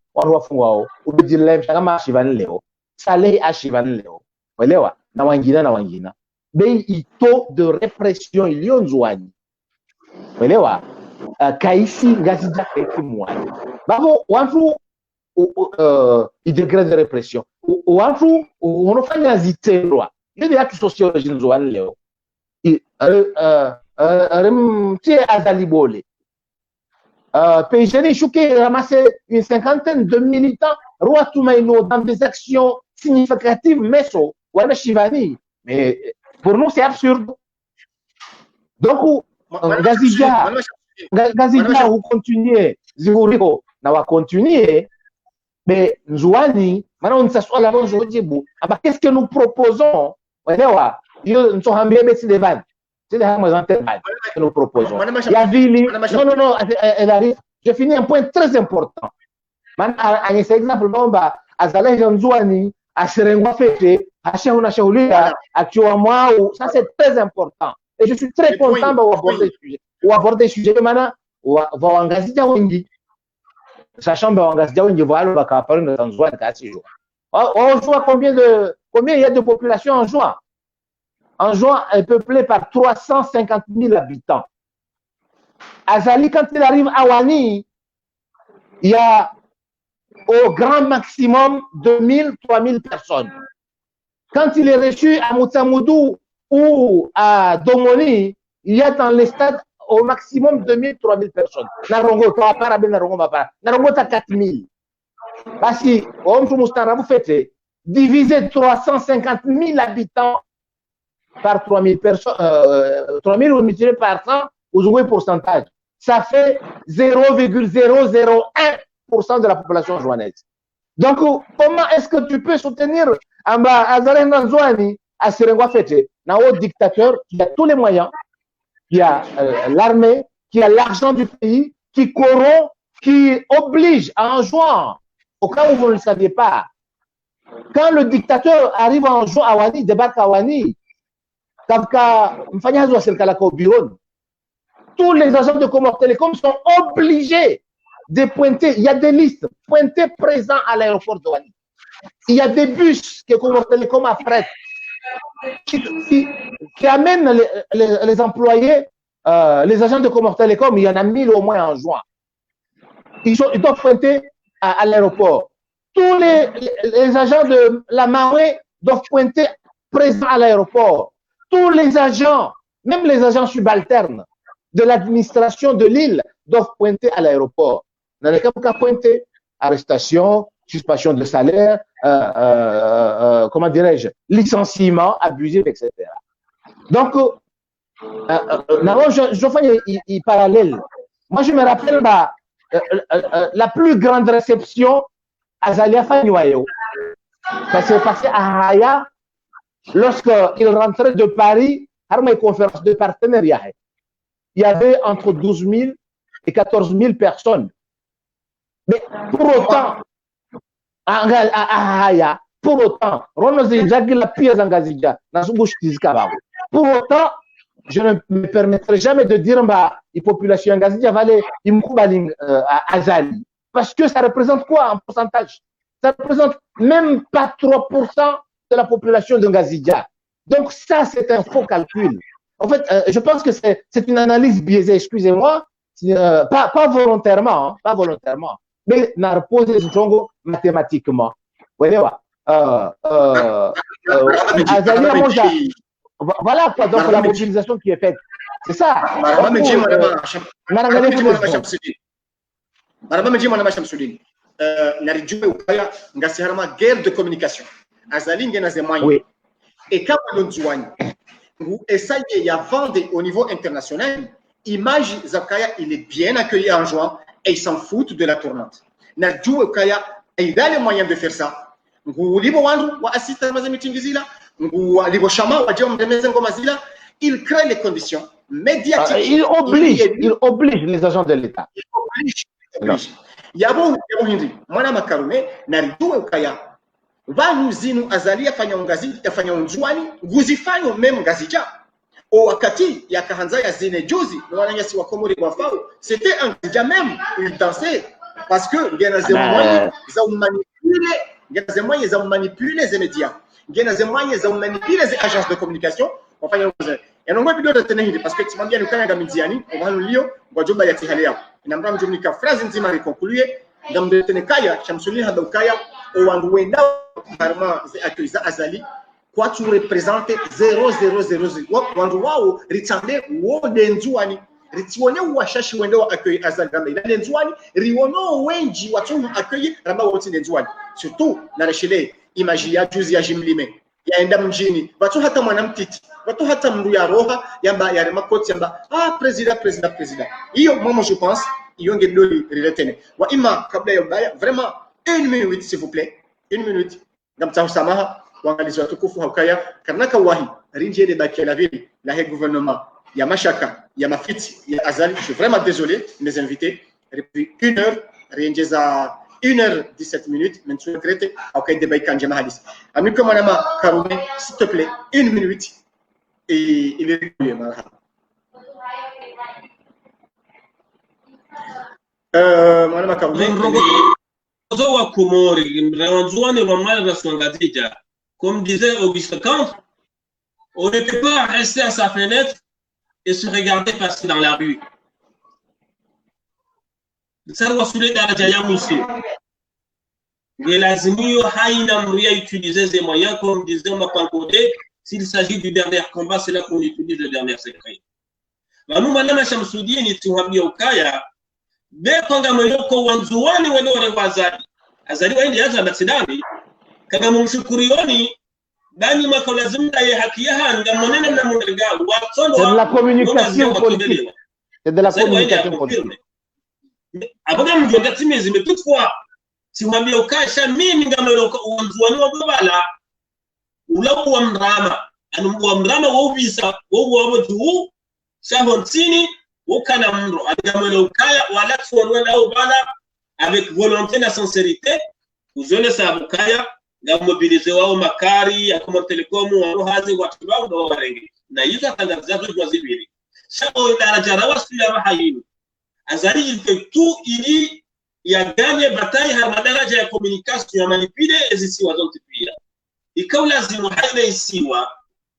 ou de dire lève, chacun marche Ivan Léo. Salé à Ivan Léo. Voilà, na wangina. Mais il taux de répression, il y a un Nzouani. Voilà, Kaïsi, Gazida, Kekimouani. Bravo, Wanfou, il degré de répression. Wanfou, on a fait un zité roi. Il y a des actes sociaux de Nzouani Léo. Azali Bolé. PGN Chouké ramassé une cinquantaine de militants, Roi Toumaïno, dans des actions significatives, Messo, Wana Shivani. Mais pour nous, c'est absurde. Donc, Gazidja, vous continuez, Zihuriho, on va continuer, mais Nzouani, maintenant on s'assoit là-bas, je vous dis, qu'est-ce que nous proposons? Nous sommes en des vannes. C'est des que nous proposons. La ville, non, elle arrive. Je finis un point très important. Un exemple, Azaleh Nzouani, à Serengwa Fete, à Chehouna Chehoulida, à Chihuahua, ça c'est très important. Et je suis très content d'aborder le sujet. Ou aborder le sujet, maintenant, ou va engager Diawengi. Sachant que engager Diawengi, voilà, on va parler de Nzouani à 6 jours. On voit combien il y a de population en juin. En juin, elle est peuplée par 350 000 habitants. Azali, quand il arrive à Wani, il y a au grand maximum 2000, 3000 personnes. Quand il est reçu à Moutsamoudou ou à Domoni, il y a dans les stades au maximum 2000, 3000 personnes. Narongo, Narongo, t'as 4000. Parce que, vous faites diviser 350 000 habitants par 3000 personnes, 3000 multiplié par 100, vous jouez pourcentage. Ça fait 0,001% de la population joannaise. Donc, comment est-ce que tu peux soutenir Azaleh Nzouani à Serengwa Fete, un haut dictateur qui a tous les moyens, qui a l'armée, qui a l'argent du pays, qui corrompt, qui oblige à en jouer, au cas où vous ne le saviez pas. Quand le dictateur arrive en juin à Wani, débarque à Wani, tous les agents de Comores Télécom sont obligés de pointer. Il y a des listes pointées présents à l'aéroport de Wani. Il y a des bus que Comores Télécom affrète qui amènent les employés, les agents de Comores Télécom. Il y en a 1000 au moins en juin. Ils doivent pointer à l'aéroport. Tous les agents de la marée doivent pointer présents à l'aéroport. Tous les agents, même les agents subalternes de l'administration de l'île doivent pointer à l'aéroport. Dans les cas où pointer, arrestation, suspension de salaire, comment dirais-je, licenciement abusif, etc. Donc, je fais un parallèle. Moi, je me rappelle la plus grande réception à Zalia Fanywayo. Ça s'est passé à Haya. Lorsqu'il rentrait de Paris, à une conférence de partenariat, il y avait entre 12 000 et 14 000 personnes. Mais pour autant, pour autant, je ne me permettrai jamais de dire que la population Ngazidja va aller à Azali. Parce que ça représente quoi en pourcentage? Ça représente même pas 3% de la population de Ngazidja. Donc ça, c'est un faux calcul. En fait, je pense que c'est une analyse biaisée, excusez-moi, pas volontairement, pas volontairement, mais n'a reposé sur Congo mathématiquement. Vous voyez, voilà quoi, donc la mobilisation qui est faite. C'est ça. Guerre de communication. Oui. Et quand on vous essayez de vendre au niveau international, image Zakaya, il est bien accueilli en juin et il s'en fout de la tournante. Nadjou Kaya, il a les moyens de faire ça. Il crée les conditions médiatiques. Il oblige les agents de l'État. Il oblige. Yabo Hindi, Mwana Makarume, Nadjou Kaya. Va nous azali afanya ngazi afanya unjuani guzifanya même ngazija au wakati ya kahanza ya zine juzi wananyasi wa Komori wa fao c'était un ngazija même il dansait parce que ngena zemwanye za manipuler les médias ngena zemwanye za manipuler les agences de communication wafanya ngazi yanongo video de tenehidi parce que timambia nukanya gamiziani obanu lio ngojoba ya tihalia inamra mjumnika phrase nzima reconcluer ngamde tenekaya chamsuli hadokaya au wangwenda Parlement accueilli Azali, quoi tu représentes 0,000. Wandu wao ritande wo denzuani ritione washashi wende wa accueilli Azali gambe na denzuani riono wenji watu accueilli ramba wote denzuani surtout na reshele image ya juzi ya jimlime yaenda mjini watu hata mwanamtiti watu hata mndu ya roha yamba ya remakoti yamba president hiyo mama je pense hiyo ngedoli retenir wa ima kabla ya baya vraiment 1 minute s'il vous plaît 1 minute ngamtahu samaha waangalizi watukufu haukaya karnaka wahi rinje de bakia la ville la gouvernement ya mashaka ya mafiti ya Azali. Je suis vraiment désolé mes invités depuis 1 heure rinje za 1h17 minutes mais tu regrette haukaya de baika njema hadis amiko mwanama Karume s'il te plaît 1 minute et il est régulier marhaba mwanama Karume wa Komori, comme disait Auguste Kant, on ne peut pas rester à sa fenêtre et se regarder passer dans la rue. Ça doit soulever la Jayamusi. Mais l'Azimio Haïna Mouria utiliser ces moyens, comme disait Mapankode, s'il s'agit du dernier combat, c'est là qu'on utilise le dernier secret. Nous, Madame Chamsoudi, ni Tuhabi Okaya, Bekonga mweloko wanzuani wale wazali azali waende yaza baksidani kama mumshukurioni bani makolazimda ya haki ya ngamonene na munga watondo c'est de la communication politique c'est de la communication politique aboga mjonga timezi mais toutefois si mwambie ukasha mimi ngameloko wanzuani wabala ulawo wa mrama anu wa mrama wa ubisa wa watu shahontini aucun mndro agamelo ukaya wala tuonwe au bana avec volonté na sincérité uzone sa ukaya ngamobilize wao makari ya Komori Telecom wao hazi watu wao ndo warengi na hizo tangazo za zibiri shao daraja rawasu ya mahayini Azali il fait tout il y a gagné bataille ha madaraja ya communication ya manipule ezisi wazonti pia ikaw lazima haina isiwa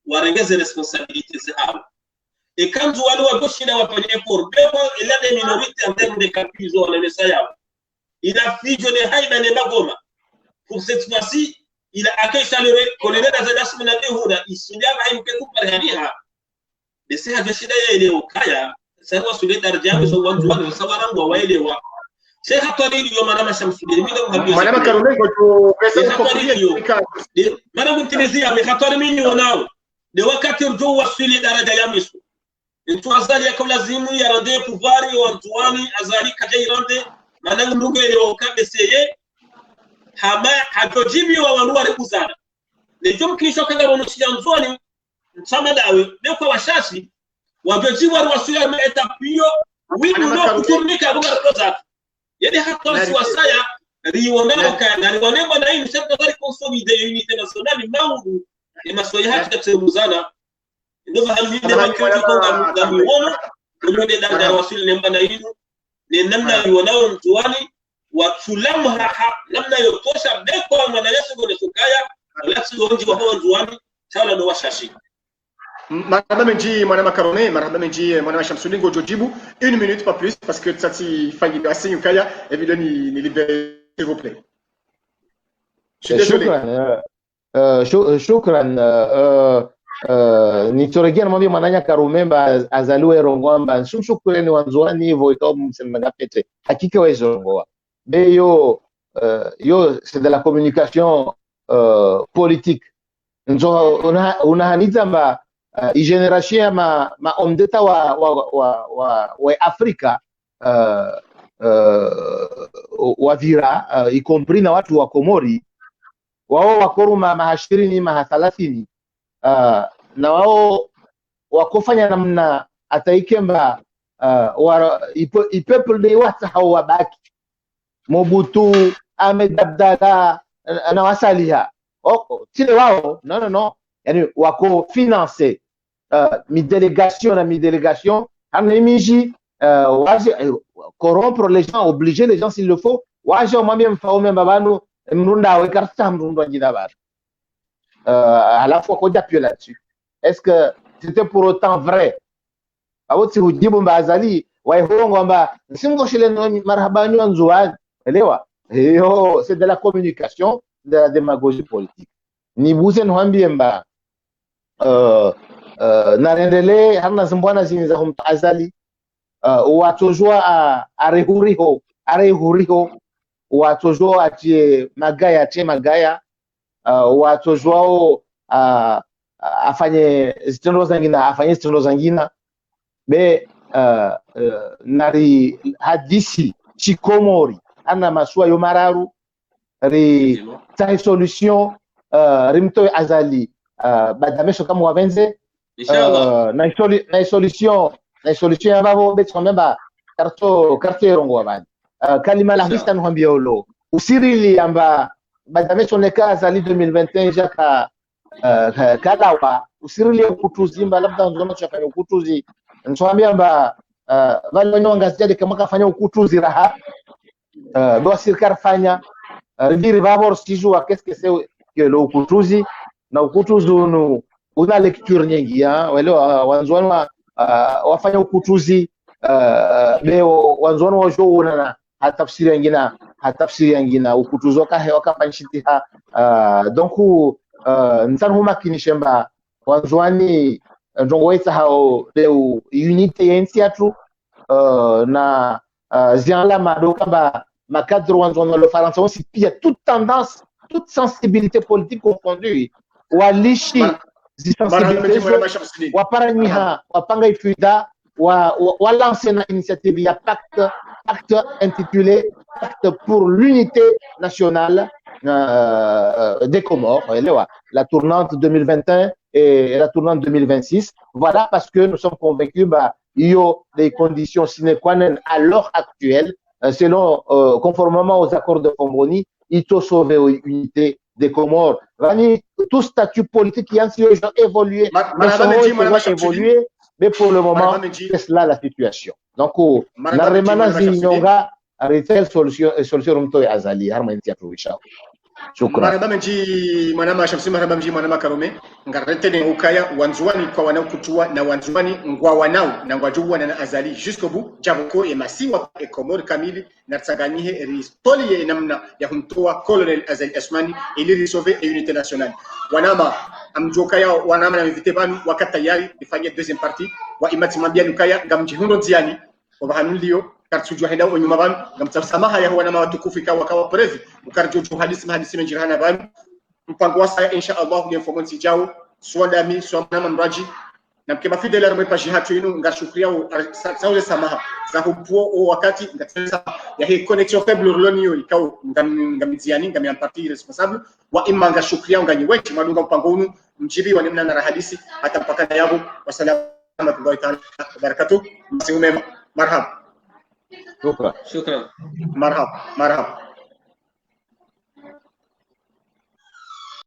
warengeze responsabilités zao. Et quand vous allez à gauche, il a des minorités en termes de calculs, il a fusionné Haïda et Bagoma. Pour cette fois-ci, il a accueilli chaleureux, colonel Azadas Menadehuna, il s'y a un peu par Haniha. Mais c'est à Gashida et Okaya, ça va se les dardiens, mais on va le savoir en Waïlewa. C'est à toi, Madame Chamsoudi, Madame Karume, Madame Tunisia, mais à toi, Mignon, de wakati mjo wasili daraja ya misu ntu azali ya kabla zimu ya rande pouvoir wa Antoine azali kaje irande manangu ndunge yo kabeseye hama hajojibi wa wanu wale kuzana lejo mkisho kanga bonushi Antoine nsama dawe beko washashi wajojibi wa wasili ya etapio windu no kutumika buga project yedi hata si wasaya riwonga kana riwonga na hii mshaka kali consolider unité nationale maungu emasoya haki kusemuzana ndio halinde makitu kwa ngamuono ndio danda wasili nemba na hino ni namna yonao mtuani watulamha namna yotosha beko mwana Yesu gole sukaya wala sionji wa hawa mtuani Sawa ndo washashi. Marhaba menji mwana Karome, marhaba menji mwana Shamsuni Gojojibu, 1 minute pas plus parce que Tsati Fagi Assi Ukaya évidemment ni libéré s'il vous plaît. Je suis désolé. Shukran. Nitorejea namwambia mwananya Karumemba azaliwe Rongwamba nsumshukureni wanzuani hivyo ikawa msemaga pete hakika wezo Rongoa beyo c'est de la communication politique nzo unahaniza mba igeneration ma homme d'état wa Afrika wavira y compris na watu wa Komori wao wakoruma mahashirini mahathalathini na wao wakofanya namna ataikemba ipeple de watu hao wabaki Mobutu Ahmed Abdallah na wasaliha tile wao no yani wako financer mi délégation amemiji corrompre les gens, obliger les gens s'il le faut waje mwambie mfaume babanu mrunda wekarta mrunda njidabara à la fois qu'on appuie là-dessus. Est-ce que c'était pour autant vrai? C'est de la communication, de la démagogie politique. Ni buze nwambiemba narendele hamna zimbwana ziniza humtazali watojua arehuriho watojua atie magaya watojwao afanye zitendo zangina be nari hadisi chikomori ana masua yo mararu ri tahi solution rimto azali badamesho kama wavenze na solution yababo beto memba karto rongo wabani kalima la vista nwambia olo usirili amba badamesho neka azali 2021 jaka kadawa usirili ukutuzi mba labda nzono chafanya ukutuzi nchwambia mba wale wanyonga zijade kama kafanya ukutuzi raha doa sirikar fanya riviri babor sijua qu'est-ce que c'est que le ukutuzi na ukutuzi una lecture nyingi wale wanzwana wafanya ukutuzi leo wanzwana wajua na hatafsiri yangina ukutuzi wakafanyishitiha donc nsan huma kinishemba wanzwani ndongoita hao leo unité yensi atu na zianla madoka ba makadro wanzwani le faransa aussi pia toute tendance toute sensibilité politique confondue walishi zisensibilité waparanyiha wapanga ifuida wa lancer na initiative ya pacte intitulé Pacte pour l'unité nationale des Comores, la tournante 2021 et la tournante 2026. Voilà parce que nous sommes convaincus qu'il y a des conditions sine qua non à l'heure actuelle, selon conformément aux accords de Fomboni, il faut sauver l'unité des Comores. Tout statut politique qui a évolué, mais pour le moment, c'est cela la situation. Donc, retail solution mto ya azali harma inti atuisha shukran maraba menji mwana Shamsi maraba menji mwana Karome ngarete ne ukaya wanzuani kwa wanao kutua na wanzuani ngwa wanao na ngwajuwa na azali jusqu'au bout jaboko e masiwa e Komori kamili na tsaganihe ristoli namna ya kumtoa Colonel Azali Asmani ili risauver unité nationale wanama amjokaya wanama na invité banu wakati tayari ifanye deuxième partie wa imati mambia ukaya ngamjihundo nziani wabahanulio kartuju henda onyuma banu ngamtsamaha ya wana watukufu ikawa kawa previ ukarjuju hadisi menjirana banu mpango wasa insha Allah ni information jao swandami swamna mraji na mkema fidele arme paji hatu inu ngashukria sauze samaha za hupo wakati ngatesa ya hii connexion faible rulonio ikawa ngamiziani ngamiamparti responsable wa imma ngashukria nganyiwechi madunga mpango unu mjibi wa nimna na hadisi hata mpaka yabo wasalamu alaykum wa barakatuh msiumema marhaba شكرا مرحبا